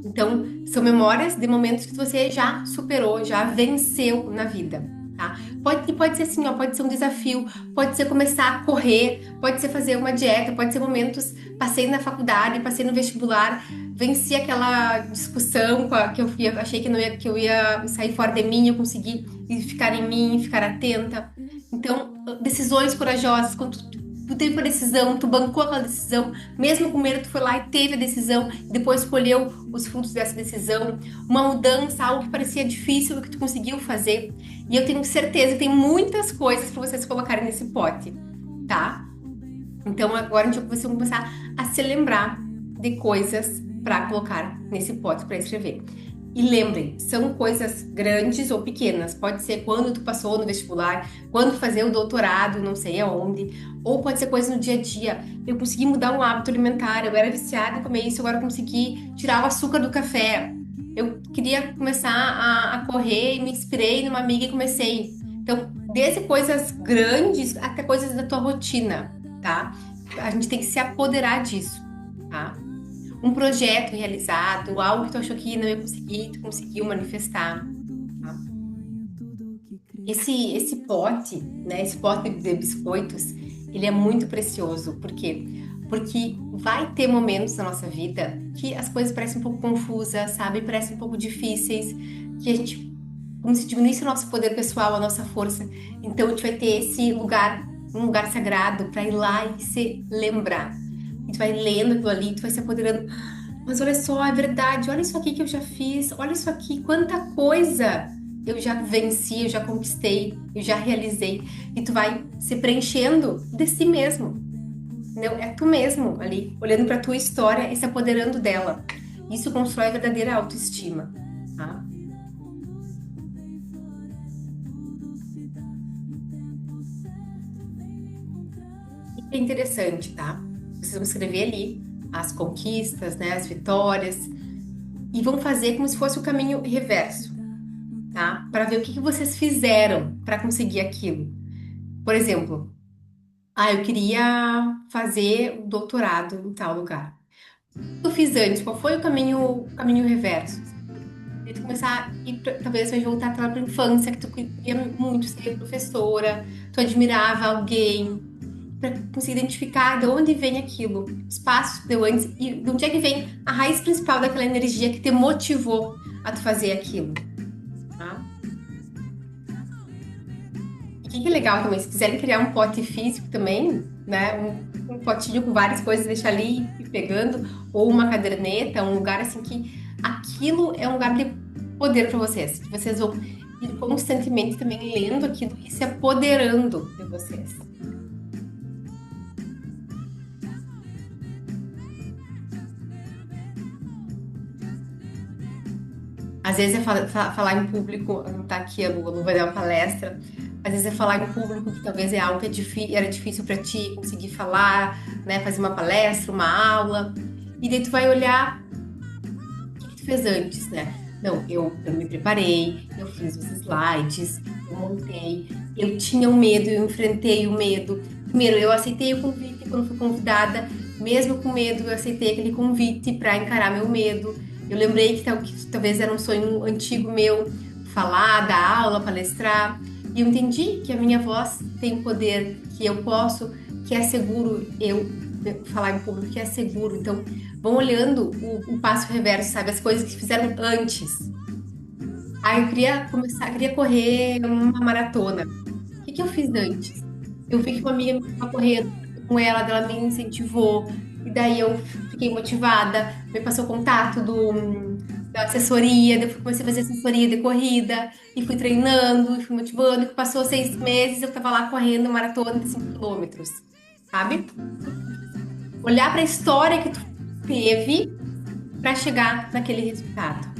S1: Então, são memórias de momentos que você já superou, já venceu na vida, tá? Pode ser assim, ó, pode ser um desafio, pode ser começar a correr, pode ser fazer uma dieta, pode ser momentos, passei na faculdade, passei no vestibular, venci aquela discussão que achei que, não ia, que eu ia sair fora de mim, eu consegui ficar em mim, ficar atenta. Então, decisões corajosas, quando tu teve uma decisão, tu bancou aquela decisão, mesmo com medo, tu foi lá e teve a decisão, e depois colheu os frutos dessa decisão, uma mudança, algo que parecia difícil, que tu conseguiu fazer. E eu tenho certeza que tem muitas coisas para vocês colocarem nesse pote, tá? Então agora vocês vão começar a se lembrar de coisas para colocar nesse pote para escrever. E lembrem, são coisas grandes ou pequenas. Pode ser quando tu passou no vestibular, quando fazer o doutorado, não sei aonde, ou pode ser coisa no dia a dia. Eu consegui mudar um hábito alimentar, eu era viciada em comer isso, agora eu consegui tirar o açúcar do café. Eu queria começar a correr e me inspirei numa amiga e comecei. Então, desde coisas grandes até coisas da tua rotina, tá? A gente tem que se apoderar disso, tá? Um projeto realizado, algo que tu achou que não ia conseguir, tu conseguiu manifestar, tá? Esse pote, né, esse pote de biscoitos, ele é muito precioso. Por quê? Porque vai ter momentos na nossa vida que as coisas parecem um pouco confusas, sabe? Parecem um pouco difíceis, que a gente, como se diminuísse o nosso poder pessoal, a nossa força. Então a gente vai ter esse lugar, um lugar sagrado para ir lá e se lembrar. E tu vai lendo aquilo ali, tu vai se apoderando. Mas olha só, é verdade, olha isso aqui que eu já fiz, olha isso aqui, quanta coisa eu já venci, eu já conquistei, eu já realizei. E tu vai se preenchendo de si mesmo. Não, é tu mesmo ali, olhando para tua história e se apoderando dela. Isso constrói a verdadeira autoestima, tá? E é interessante, tá? Vocês vão escrever ali as conquistas, né, as vitórias, e vão fazer como se fosse o caminho reverso, tá? Para ver o que vocês fizeram para conseguir aquilo. Por exemplo, eu queria fazer o doutorado em tal lugar. O que eu fiz antes? Qual foi o caminho reverso? E tu começar, e talvez vai voltar para a infância, que tu queria muito ser professora, tu admirava alguém, para conseguir identificar de onde vem aquilo, os passos que deu antes e de onde é que vem a raiz principal daquela energia que te motivou a tu fazer aquilo, tá? E o que é legal também, se quiserem criar um pote físico também, né, um potinho com várias coisas, deixar ali e pegando, ou uma caderneta, um lugar assim que aquilo é um lugar de poder para vocês, que vocês vão ir constantemente também lendo aquilo e se apoderando de vocês. Às vezes é falar em público, não tá aqui, a Lu vai dar uma palestra. Às vezes é falar em público que talvez é algo que era difícil para ti conseguir falar, né? Fazer uma palestra, uma aula. E daí tu vai olhar o que tu fez antes, né? Não, eu me preparei, eu fiz os slides, eu montei, eu tinha um medo, eu enfrentei o medo. Primeiro, eu aceitei o convite quando fui convidada, mesmo com medo, eu aceitei aquele convite para encarar meu medo. Eu lembrei que talvez era um sonho antigo meu, falar, dar aula, palestrar. E eu entendi que a minha voz tem poder, que eu posso, que é seguro eu falar em público, que é seguro. Então, vão olhando o passo reverso, sabe? As coisas que fizeram antes. Eu queria correr uma maratona. O que que eu fiz antes? Eu vi que uma amiga me estava correndo com ela, ela me incentivou, e daí eu fiquei motivada, me passou o contato da assessoria, daí eu comecei a fazer assessoria de corrida, e fui treinando, e fui motivando, e passou 6 meses, eu estava lá correndo maratona de 5 quilômetros, sabe? Olhar para a história que tu teve para chegar naquele resultado.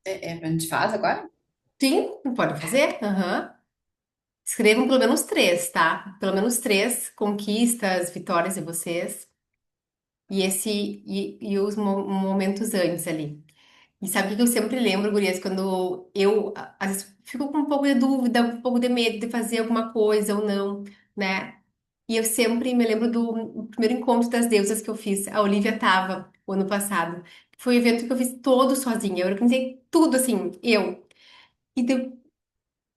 S2: A gente faz agora?
S1: Sim, pode fazer? Aham. Escrevam pelo menos três, tá? Pelo menos três conquistas, vitórias de vocês e os momentos antes ali. E sabe o que eu sempre lembro, gurias, quando eu às vezes fico com um pouco de dúvida, um pouco de medo de fazer alguma coisa ou não, né? E eu sempre me lembro do primeiro encontro das deusas que eu fiz. A Olivia tava o ano passado. Foi um evento que eu fiz todo sozinha. Eu organizei tudo assim, eu. E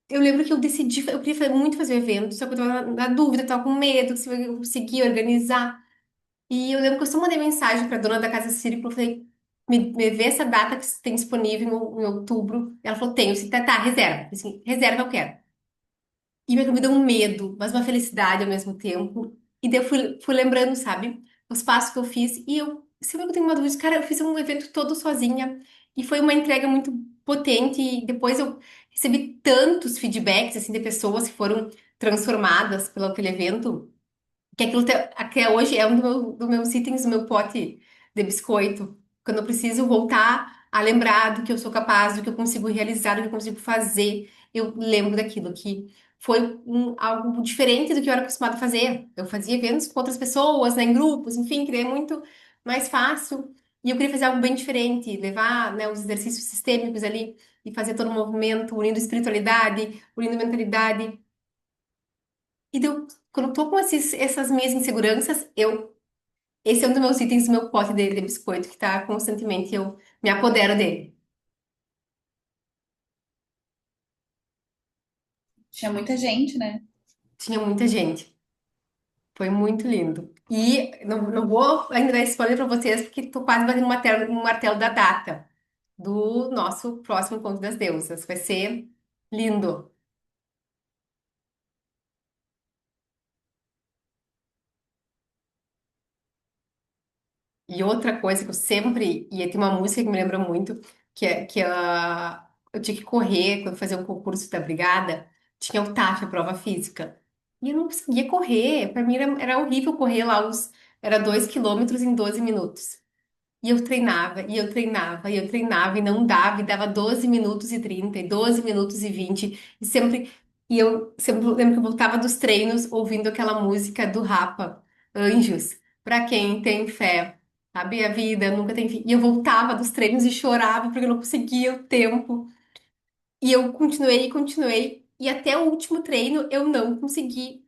S1: eu lembro que eu decidi, eu queria muito fazer o evento, só que eu tava na dúvida, eu tava com medo se eu conseguia organizar. E eu lembro que eu só mandei mensagem pra dona da Casa Círculo, eu falei, me vê essa data que tem disponível em outubro. Ela falou, tenho. Eu disse, tá, reserva. Assim, reserva eu quero. E me deu um medo, mas uma felicidade ao mesmo tempo. E daí eu fui lembrando, sabe, os passos que eu fiz. E eu sempre que eu tenho uma dúvida, cara, eu fiz um evento todo sozinha. E foi uma entrega muito potente. E depois eu recebi tantos feedbacks, assim, de pessoas que foram transformadas pelo aquele evento. Que aquilo até hoje é um dos meus itens do meu pote de biscoito. Quando eu preciso voltar a lembrar do que eu sou capaz, do que eu consigo realizar, do que eu consigo fazer, eu lembro daquilo que foi algo diferente do que eu era acostumada a fazer. Eu fazia eventos com outras pessoas, né, em grupos, enfim, queria muito mais fácil. E eu queria fazer algo bem diferente, levar, né, os exercícios sistêmicos ali e fazer todo o movimento, unindo espiritualidade, unindo mentalidade. E deu, quando eu tô com essas minhas inseguranças, esse é um dos meus itens do meu pote de biscoito, que tá constantemente, eu me apodero dele.
S2: Tinha muita gente, né?
S1: Tinha muita gente. Foi muito lindo. E não vou ainda dar spoiler pra vocês, porque tô quase batendo um martelo da data do nosso próximo Encontro das Deusas. Vai ser lindo. E outra coisa que eu sempre, e tem uma música que me lembra muito, eu tinha que correr quando fazia um concurso da brigada, tinha o TAF, a prova física. E eu não conseguia correr, pra mim era horrível correr lá era 2 quilômetros em 12 minutos. E eu treinava, e eu treinava, e eu treinava, e não dava, e dava 12 minutos e 30 e 12 minutos e 20 e eu sempre lembro que eu voltava dos treinos ouvindo aquela música do Rapa, Anjos, pra quem tem fé, sabe? A vida nunca tem fim. E eu voltava dos treinos e chorava porque eu não conseguia o tempo. E eu continuei, continuei, e até o último treino eu não consegui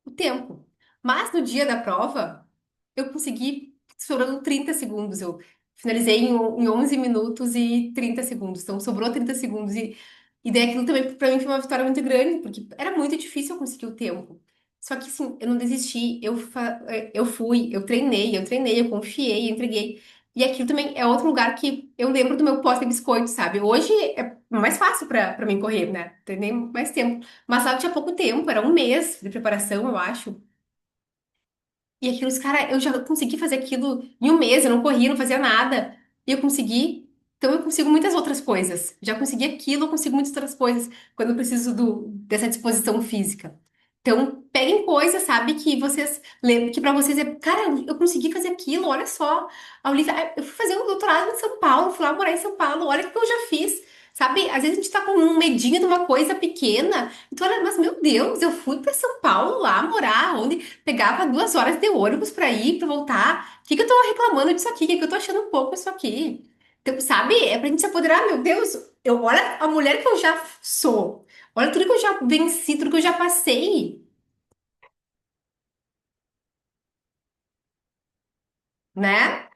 S1: o tempo. Mas no dia da prova, eu consegui, sobrando 30 segundos. Eu finalizei em 11 minutos e 30 segundos. Então, sobrou 30 segundos. E daí aquilo também, pra mim, foi uma vitória muito grande, porque era muito difícil eu conseguir o tempo. Só que, assim, eu não desisti. Eu fui, eu treinei, eu confiei, eu entreguei. E aquilo também é outro lugar que eu lembro do meu pote de biscoito, sabe? Hoje é mais fácil pra mim correr, né? Treinei mais tempo. Mas lá eu tinha pouco tempo, era um mês de preparação, eu acho. E aquilo, cara, eu já consegui fazer aquilo em um mês, eu não corria, não fazia nada. E eu consegui. Então eu consigo muitas outras coisas. Já consegui aquilo, eu consigo muitas outras coisas quando eu preciso dessa disposição física. Então, peguem coisas, sabe, que vocês lembram, que pra vocês é, cara, eu consegui fazer aquilo, olha só. A Olivia, eu fui fazer um doutorado em São Paulo, fui lá morar em São Paulo, olha o que eu já fiz. Sabe? Às vezes a gente tá com um medinho de uma coisa pequena. Então, olha, mas meu Deus, eu fui pra São Paulo lá morar, onde pegava 2 horas de ônibus pra ir, pra voltar. O que que eu tô reclamando disso aqui? O que que eu tô achando pouco isso aqui? Então, sabe? É pra gente se apoderar, meu Deus. Olha a mulher que eu já sou. Olha tudo que eu já venci, tudo que eu já passei, né?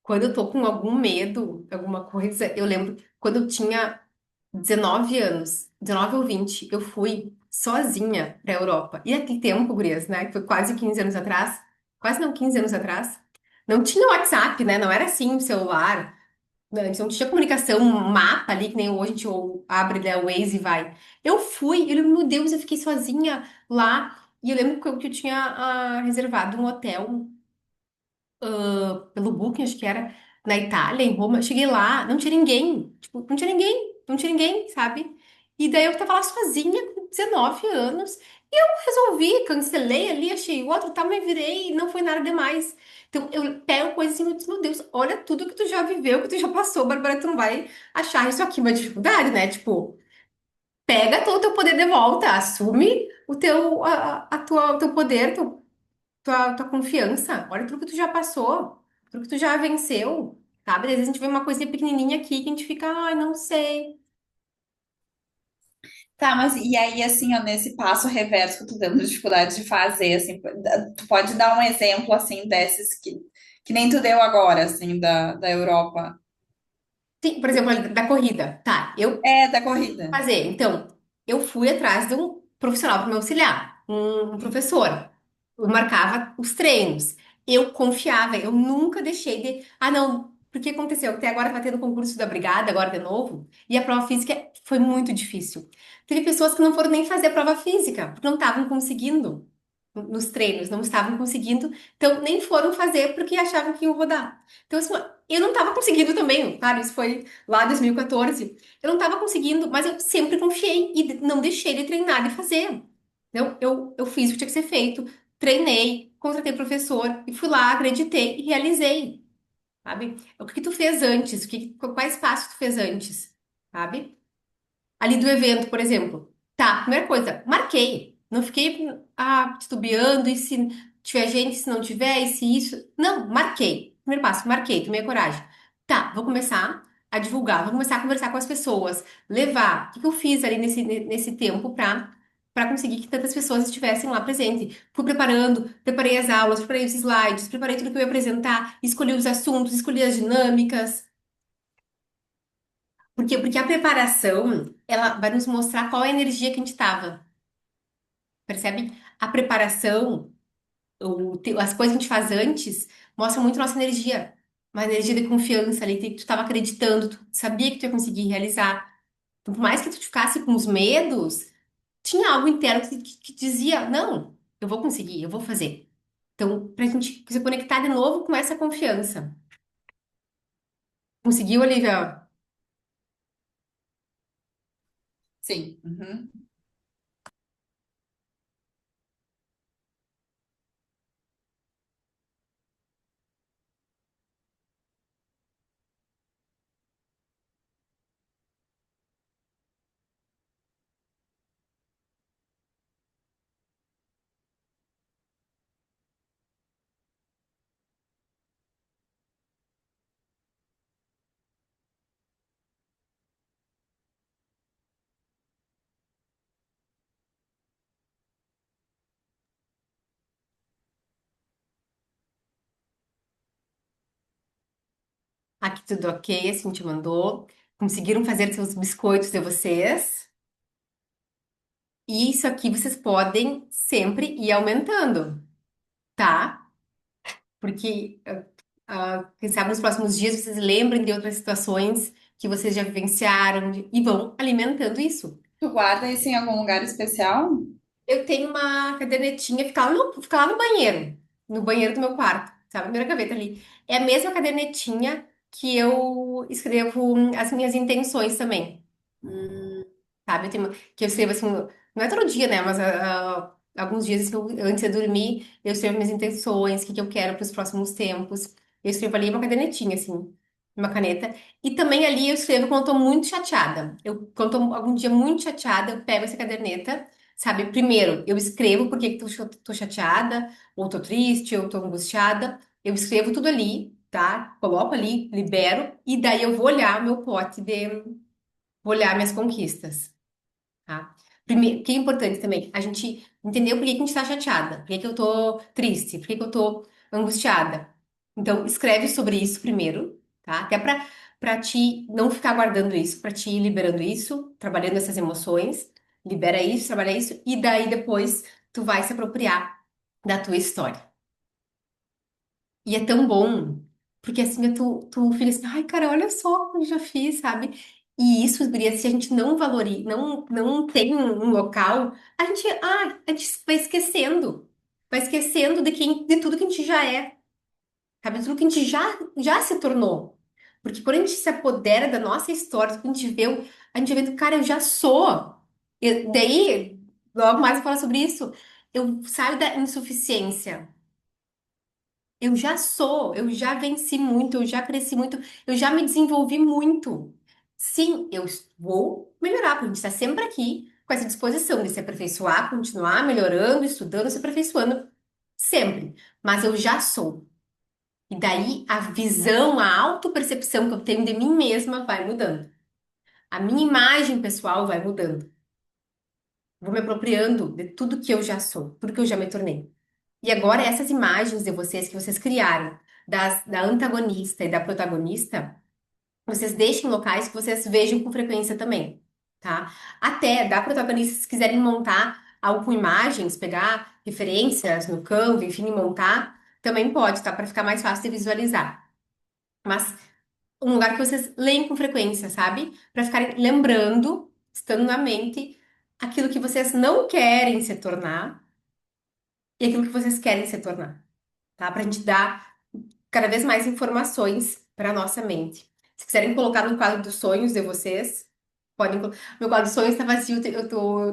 S1: Quando eu tô com algum medo, alguma coisa, eu lembro quando eu tinha 19 anos, 19 ou 20, eu fui sozinha pra Europa. E naquele tempo, gurias, né? Que foi quase 15 anos atrás, quase não, 15 anos atrás, não tinha WhatsApp, né? Não era assim, celular. Né, a gente não tinha comunicação, um mapa ali, que nem hoje a gente abre, né, o Waze e vai. Eu fui, eu lembro, meu Deus, eu fiquei sozinha lá. E eu lembro que eu tinha reservado um hotel pelo Booking, acho que era, na Itália, em Roma. Cheguei lá, não tinha ninguém. Tipo, não tinha ninguém, não tinha ninguém, sabe? E daí eu tava lá sozinha, com 19 anos. E eu resolvi, cancelei ali, achei outro, tá, me virei, não foi nada demais. Então eu pego coisa assim, eu disse, meu Deus, olha tudo que tu já viveu, que tu já passou, Bárbara, tu não vai achar isso aqui uma dificuldade, né? Tipo, pega todo o teu poder de volta, assume o teu poder, tua confiança. Olha tudo que tu já passou, tudo que tu já venceu, sabe? Às vezes a gente vê uma coisinha pequenininha aqui que a gente fica, ai, não sei.
S2: Tá, mas e aí, assim, ó, nesse passo reverso que eu tô tendo dificuldade de fazer, assim, tu pode dar um exemplo, assim, desses que nem tu deu agora, assim, da Europa.
S1: Sim, por exemplo, ali da corrida. Tá, eu
S2: É, da corrida.
S1: fazer. Então, eu fui atrás de um profissional para me auxiliar, um professor. Eu marcava os treinos. Eu confiava, eu nunca deixei de. Ah, não, porque aconteceu? Até agora tá tendo concurso da Brigada, agora de novo, e a prova física foi muito difícil. Teve pessoas que não foram nem fazer a prova física, porque não estavam conseguindo nos treinos, não estavam conseguindo, então nem foram fazer porque achavam que iam rodar. Então, assim, eu não estava conseguindo também, claro, isso foi lá em 2014. Eu não estava conseguindo, mas eu sempre confiei e não deixei de treinar e fazer. Então, eu fiz o que tinha que ser feito, treinei, contratei professor e fui lá, acreditei e realizei, sabe? O que que tu fez antes? Quais passos tu fez antes, sabe? Ali do evento, por exemplo. Tá, primeira coisa, marquei. Não fiquei titubeando e se tiver gente, se não tiver, e se isso. Não, marquei. Primeiro passo, marquei, tomei a coragem. Tá, vou começar a divulgar, vou começar a conversar com as pessoas, levar. O que que eu fiz ali nesse tempo para conseguir que tantas pessoas estivessem lá presentes? Fui preparando, preparei as aulas, preparei os slides, preparei tudo que eu ia apresentar, escolhi os assuntos, escolhi as dinâmicas. Porque a preparação, ela vai nos mostrar qual é a energia que a gente estava, percebe? A preparação, as coisas que a gente faz antes, mostram muito nossa energia. Uma energia de confiança ali, que tu estava acreditando, tu sabia que tu ia conseguir realizar. Então, por mais que tu ficasse com os medos, tinha algo interno que dizia, não, eu vou conseguir, eu vou fazer. Então, pra gente se conectar de novo com essa confiança. Conseguiu, Olivia?
S2: Sim. Uhum.
S1: Aqui tudo ok, assim te mandou. Conseguiram fazer seus biscoitos de vocês. E isso aqui vocês podem sempre ir aumentando, tá? Porque, quem sabe nos próximos dias vocês lembrem de outras situações que vocês já vivenciaram e vão alimentando isso.
S2: Tu guarda isso em algum lugar especial?
S1: Eu tenho uma cadernetinha, fica lá no banheiro do meu quarto, sabe? A primeira gaveta ali. É a mesma cadernetinha que eu escrevo as minhas intenções também. Sabe? Que eu escrevo assim, não é todo dia, né? Mas Alguns dias, antes de dormir, eu escrevo minhas intenções, o que que eu quero para os próximos tempos. Eu escrevo ali uma cadernetinha, assim, uma caneta. E também ali eu escrevo quando eu tô muito chateada. Quando eu tô algum dia muito chateada, eu pego essa caderneta, sabe? Primeiro, eu escrevo por que que tô chateada, ou tô triste, ou tô angustiada. Eu escrevo tudo ali, tá? Coloco ali, libero, e daí eu vou olhar o meu vou olhar minhas conquistas. Tá? Primeiro, o que é importante também, a gente entender por que que a gente está chateada, por que que eu tô triste, por que que eu tô angustiada. Então, escreve sobre isso primeiro, tá? Até para ti não ficar guardando isso, para ti ir liberando isso, trabalhando essas emoções, libera isso, trabalha isso, e daí depois tu vai se apropriar da tua história. E é tão bom, porque assim tu fica assim, ai, cara, olha só como eu já fiz, sabe? E isso, guria, se a gente não valoriza, não tem um local, a gente vai esquecendo. Vai esquecendo de tudo que a gente já é, sabe? De tudo que a gente já se tornou. Porque quando a gente se apodera da nossa história, quando a gente vê, cara, eu já sou. E daí, logo mais eu falo sobre isso. Eu saio da insuficiência. Eu já sou, eu já venci muito, eu já cresci muito, eu já me desenvolvi muito. Sim, vou melhorar, porque a gente está sempre aqui com essa disposição de se aperfeiçoar, continuar melhorando, estudando, se aperfeiçoando, sempre. Mas eu já sou. E daí a visão, a autopercepção que eu tenho de mim mesma vai mudando. A minha imagem pessoal vai mudando. Vou me apropriando de tudo que eu já sou, tudo que eu já me tornei. E agora, essas imagens de vocês que vocês criaram, da antagonista e da protagonista, vocês deixem em locais que vocês vejam com frequência também, tá? Até da protagonista, se quiserem montar algo com imagens, pegar referências no Canva, enfim, montar, também pode, tá? Para ficar mais fácil de visualizar. Mas um lugar que vocês leem com frequência, sabe? Para ficarem lembrando, estando na mente, aquilo que vocês não querem se tornar e aquilo que vocês querem se tornar, tá? Para a gente dar cada vez mais informações para a nossa mente. Se quiserem colocar no quadro dos sonhos de vocês, podem. Meu quadro dos sonhos está vazio,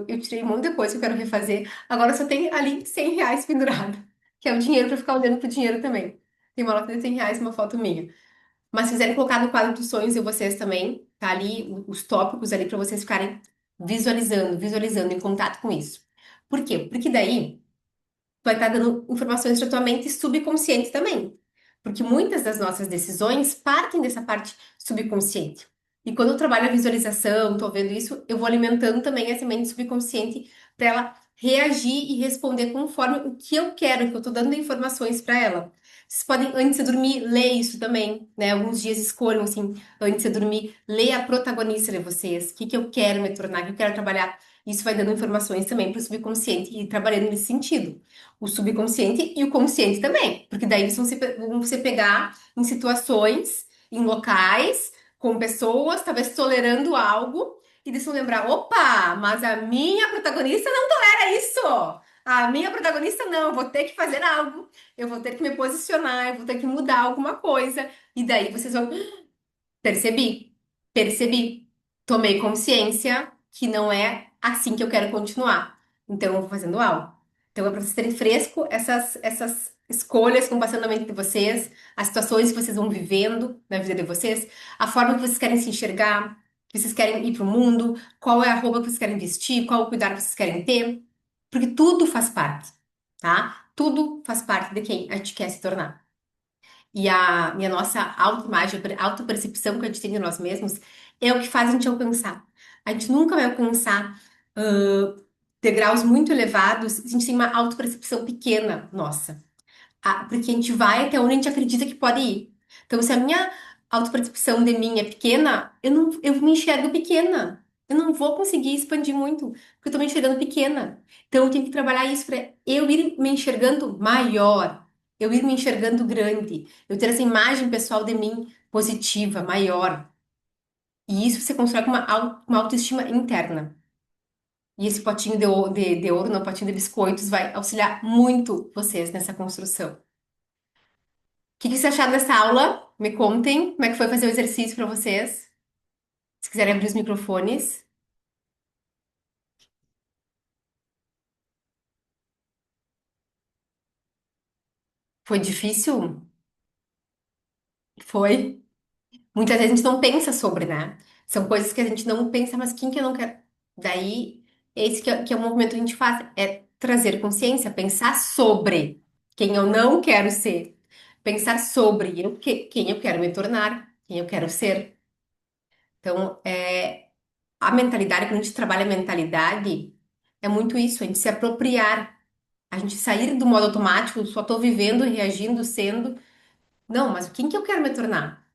S1: eu tirei muita coisa que eu quero refazer. Agora só tem ali R$ 100 pendurado, que é o dinheiro para ficar olhando pro dinheiro também. Tem uma nota de R$ 100 e uma foto minha. Mas se quiserem colocar no quadro dos sonhos de vocês também, tá ali os tópicos ali para vocês ficarem visualizando, em contato com isso. Por quê? Porque daí vai estar dando informações para tua mente subconsciente também. Porque muitas das nossas decisões partem dessa parte subconsciente. E quando eu trabalho a visualização, tô vendo isso, eu vou alimentando também essa mente subconsciente para ela reagir e responder conforme o que eu quero, que eu tô dando informações para ela. Vocês podem, antes de dormir, ler isso também, né? Alguns dias escolham, assim, antes de dormir, ler a protagonista de vocês. O que que eu quero me tornar, o que eu quero trabalhar. Isso vai dando informações também para o subconsciente e trabalhando nesse sentido o subconsciente e o consciente também, porque daí eles vão se pegar em situações, em locais, com pessoas, talvez tolerando algo, e eles vão lembrar: opa, mas a minha protagonista não tolera isso! A minha protagonista não, eu vou ter que fazer algo, eu vou ter que me posicionar, eu vou ter que mudar alguma coisa, e daí vocês vão. Percebi, percebi. Tomei consciência que não é assim que eu quero continuar. Então, eu vou fazendo algo. Então, é para vocês terem fresco essas escolhas que vão passando na mente de vocês, as situações que vocês vão vivendo na vida de vocês, a forma que vocês querem se enxergar, que vocês querem ir para o mundo, qual é a roupa que vocês querem vestir, qual o cuidado que vocês querem ter. Porque tudo faz parte, tá? Tudo faz parte de quem a gente quer se tornar. E a nossa autoimagem, a autopercepção que a gente tem de nós mesmos é o que faz a gente alcançar. A gente nunca vai alcançar degraus muito elevados se a gente tem uma autopercepção pequena nossa. Porque a gente vai até onde a gente acredita que pode ir. Então, se a minha autopercepção de mim é pequena, eu me enxergo pequena. Eu não vou conseguir expandir muito, porque eu tô me enxergando pequena. Então, eu tenho que trabalhar isso para eu ir me enxergando maior, eu ir me enxergando grande, eu ter essa imagem pessoal de mim positiva, maior. E isso você constrói com uma autoestima interna. E esse potinho de ouro, não, potinho de biscoitos, vai auxiliar muito vocês nessa construção. Que vocês acharam dessa aula? Me contem como é que foi fazer o exercício para vocês. Se quiserem abrir os microfones. Foi difícil? Foi. Muitas vezes a gente não pensa sobre, né? São coisas que a gente não pensa, mas quem que eu não quero? Daí, esse que é o movimento que a gente faz, é trazer consciência, pensar sobre quem eu não quero ser, pensar sobre quem eu quero me tornar, quem eu quero ser. Então, a mentalidade, quando a gente trabalha a mentalidade, é muito isso, a gente se apropriar, a gente sair do modo automático, só tô vivendo, reagindo, sendo. Não, mas quem que eu quero me tornar?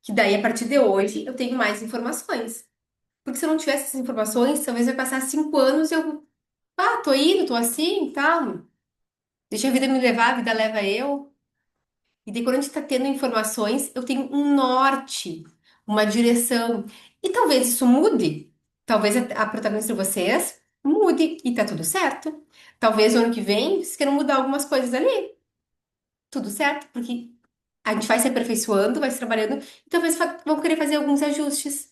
S1: Que daí, a partir de hoje, eu tenho mais informações. Porque se eu não tivesse essas informações, talvez vai passar 5 anos e eu, tô indo, tô assim e tal. Deixa a vida me levar, a vida leva eu. E daí, quando a gente tá tendo informações, eu tenho um norte, uma direção. E talvez isso mude. Talvez a protagonista de vocês mude e tá tudo certo. Talvez o ano que vem vocês queiram mudar algumas coisas ali. Tudo certo, porque a gente vai se aperfeiçoando, vai se trabalhando, e talvez vão querer fazer alguns ajustes.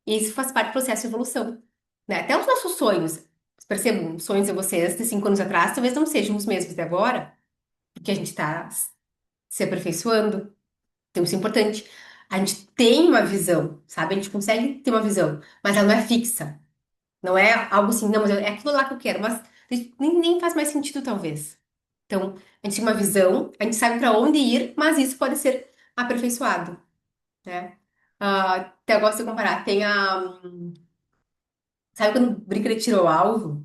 S1: E isso faz parte do processo de evolução, né? Até os nossos sonhos, vocês percebam, os sonhos de vocês de 5 anos atrás talvez não sejam os mesmos de agora, porque a gente está se aperfeiçoando. Então, isso é importante. A gente tem uma visão, sabe? A gente consegue ter uma visão, mas ela não é fixa. Não é algo assim, não, mas é aquilo lá que eu quero, mas nem faz mais sentido, talvez. Então, a gente tem uma visão, a gente sabe para onde ir, mas isso pode ser aperfeiçoado, né? Até eu gosto de comparar. Tem a. Sabe quando brinca de tiro ao alvo?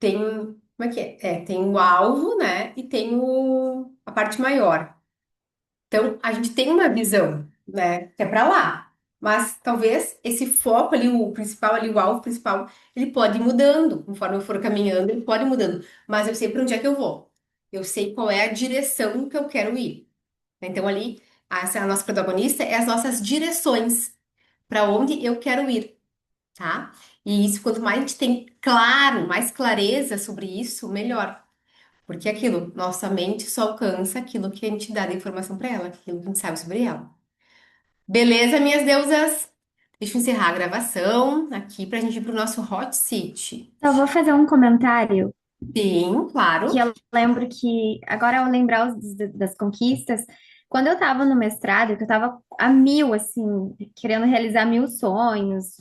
S1: Tem. Como é que é? Tem o alvo, né? E tem a parte maior. Então, a gente tem uma visão, né? Que é pra lá. Mas talvez esse foco ali, o principal ali, o alvo principal, ele pode ir mudando. Conforme eu for caminhando, ele pode ir mudando. Mas eu sei para onde é que eu vou. Eu sei qual é a direção que eu quero ir. Então, ali, a nossa protagonista é as nossas direções para onde eu quero ir, tá? E isso, quanto mais a gente tem claro, mais clareza sobre isso, melhor. Porque é aquilo, nossa mente só alcança aquilo que a gente dá de informação para ela, aquilo que a gente sabe sobre ela. Beleza, minhas deusas? Deixa eu encerrar a gravação aqui para a gente ir pro nosso hot seat.
S4: Só vou fazer um comentário
S1: Sim,
S4: que
S1: claro.
S4: eu lembro que, agora ao lembrar das conquistas, quando eu estava no mestrado, que eu estava a mil, assim, querendo realizar mil sonhos,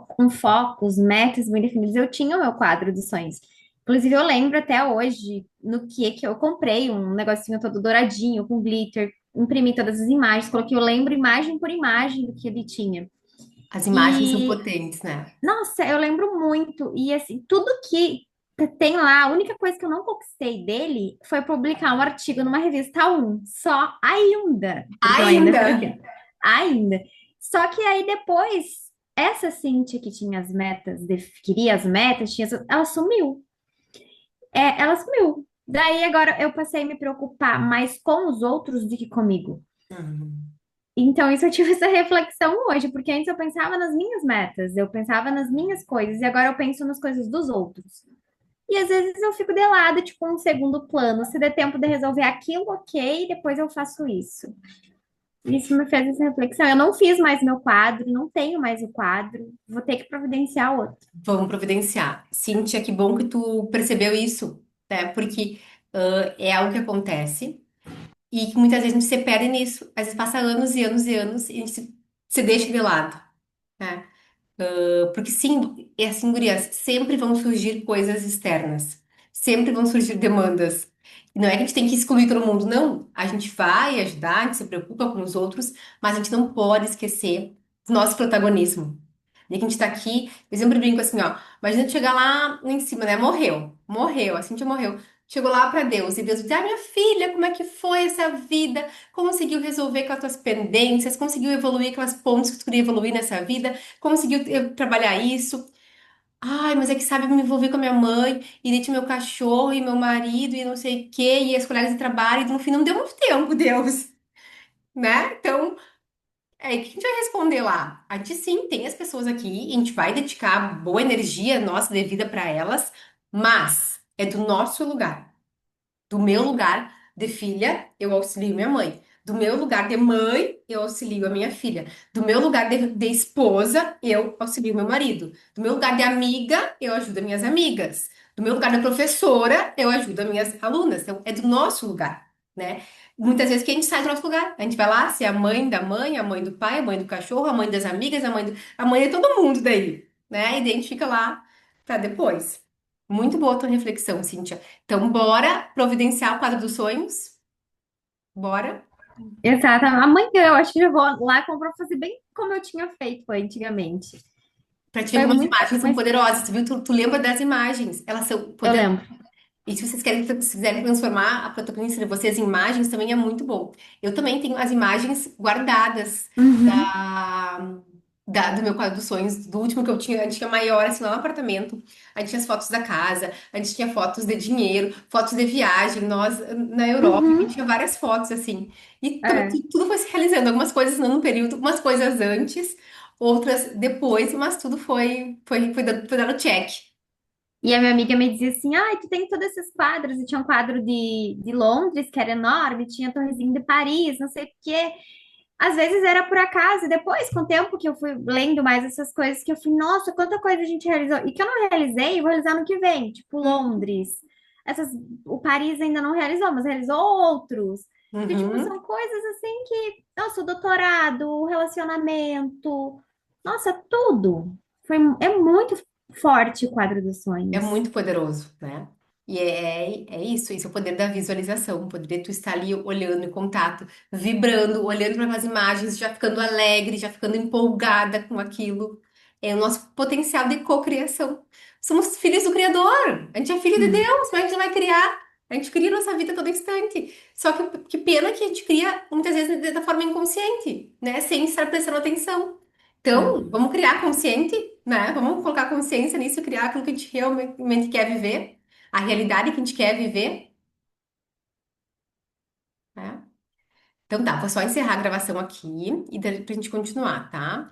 S4: com focos, metas bem definidos, eu tinha o meu quadro de sonhos. Inclusive, eu lembro até hoje no que eu comprei um negocinho todo douradinho, com glitter, imprimi todas as imagens, coloquei, eu lembro imagem por imagem do que ele tinha.
S1: As imagens são
S4: E
S1: potentes, né?
S4: nossa, eu lembro muito. E assim, tudo que tem lá, a única coisa que eu não conquistei dele foi publicar um artigo numa revista um, só ainda, porque eu ainda
S1: Ainda!
S4: fiquei ainda. Só que aí depois, essa Cintia que tinha as metas, queria as metas, ela sumiu. Ela sumiu. Daí agora eu passei a me preocupar mais com os outros do que comigo.
S1: Uhum.
S4: Então, isso eu tive essa reflexão hoje, porque antes eu pensava nas minhas metas, eu pensava nas minhas coisas, e agora eu penso nas coisas dos outros. E às vezes eu fico de lado, tipo, um segundo plano. Se der tempo de resolver aquilo, ok, depois eu faço isso. Isso me fez essa reflexão. Eu não fiz mais meu quadro, não tenho mais o quadro, vou ter que providenciar outro.
S1: Vamos providenciar. Cíntia, que bom que tu percebeu isso, né? Porque é algo que acontece e que muitas vezes a gente se perde nisso. Às vezes passa anos e anos e anos e a gente se deixa de lado, né? Porque sim, é assim, gurias, sempre vão surgir coisas externas, sempre vão surgir demandas. E não é que a gente tem que excluir todo mundo, não. A gente vai ajudar, a gente se preocupa com os outros, mas a gente não pode esquecer do nosso protagonismo. E que a gente tá aqui, eu sempre brinco assim, ó, imagina tu chegar lá em cima, né? Morreu, a Cintia morreu. Chegou lá pra Deus e Deus diz: minha filha, como é que foi essa vida? Conseguiu resolver aquelas tuas pendências? Conseguiu evoluir aquelas pontes que tu queria evoluir nessa vida? Conseguiu trabalhar isso. Ai, mas é que sabe, eu me envolvi com a minha mãe, e daí tinha meu cachorro e meu marido e não sei o quê, e as colegas de trabalho, e no fim não deu muito tempo, Deus, né? Então, o que a gente vai responder lá? A gente sim tem as pessoas aqui, e a gente vai dedicar boa energia nossa devida para elas, mas é do nosso lugar. Do meu lugar de filha, eu auxilio minha mãe. Do meu lugar de mãe, eu auxilio a minha filha. Do meu lugar de esposa, eu auxilio meu marido. Do meu lugar de amiga, eu ajudo as minhas amigas. Do meu lugar de professora, eu ajudo as minhas alunas. Então, é do nosso lugar, né? Muitas vezes que a gente sai do nosso lugar. A gente vai lá ser a mãe da mãe, a mãe do pai, a mãe do cachorro, a mãe das amigas, a mãe de todo mundo daí, né? E daí a gente fica lá pra depois. Muito boa a tua reflexão, Cíntia. Então, bora providenciar o quadro dos sonhos? Bora?
S4: Exato. Amanhã eu acho que eu vou lá comprar pra fazer bem como eu tinha feito antigamente.
S1: Pra te ver
S4: Foi
S1: como as
S4: muito,
S1: imagens são
S4: mas
S1: poderosas. Tu viu? Tu lembra das imagens? Elas são
S4: eu
S1: poderosas.
S4: lembro.
S1: E se vocês querem, se quiserem transformar a protagonista de vocês em imagens, também é muito bom. Eu também tenho as imagens guardadas
S4: Uhum.
S1: da, do meu quadro dos sonhos, do último que eu tinha. A gente tinha maior, assim, lá no apartamento. A gente tinha as fotos da casa, a gente tinha fotos de dinheiro, fotos de viagem, nós na Europa, a gente
S4: Uhum.
S1: tinha várias fotos, assim. E também
S4: É.
S1: tudo foi se realizando. Algumas coisas não no período, umas coisas antes, outras depois, mas tudo foi dando check.
S4: E a minha amiga me dizia assim: ai, tu tem todos esses quadros. E tinha um quadro de Londres, que era enorme, tinha a Torrezinha de Paris, não sei o quê. Às vezes era por acaso, e depois, com o tempo que eu fui lendo mais essas coisas, que eu fui, nossa, quanta coisa a gente realizou. E que eu não realizei, eu vou realizar no que vem, tipo Londres. Essas, o Paris ainda não realizou, mas realizou outros. Que, tipo,
S1: Uhum.
S4: são coisas assim que, nossa, o doutorado, o relacionamento, nossa, tudo. É muito forte o quadro dos
S1: É
S4: sonhos.
S1: muito poderoso, né? E é isso, esse é o poder da visualização, o poder de tu estar ali olhando em contato, vibrando, olhando para as imagens, já ficando alegre, já ficando empolgada com aquilo. É o nosso potencial de cocriação. Somos filhos do Criador, a gente é filho de
S4: Hum,
S1: Deus, como é que a gente vai criar? A gente cria nossa vida a todo instante. Só que pena que a gente cria muitas vezes da forma inconsciente, né? Sem estar prestando atenção. Então,
S4: é.
S1: vamos criar consciente, né? Vamos colocar consciência nisso, criar aquilo que a gente realmente quer viver, a realidade que a gente quer viver, né? Então tá, vou só encerrar a gravação aqui e daí pra gente continuar, tá?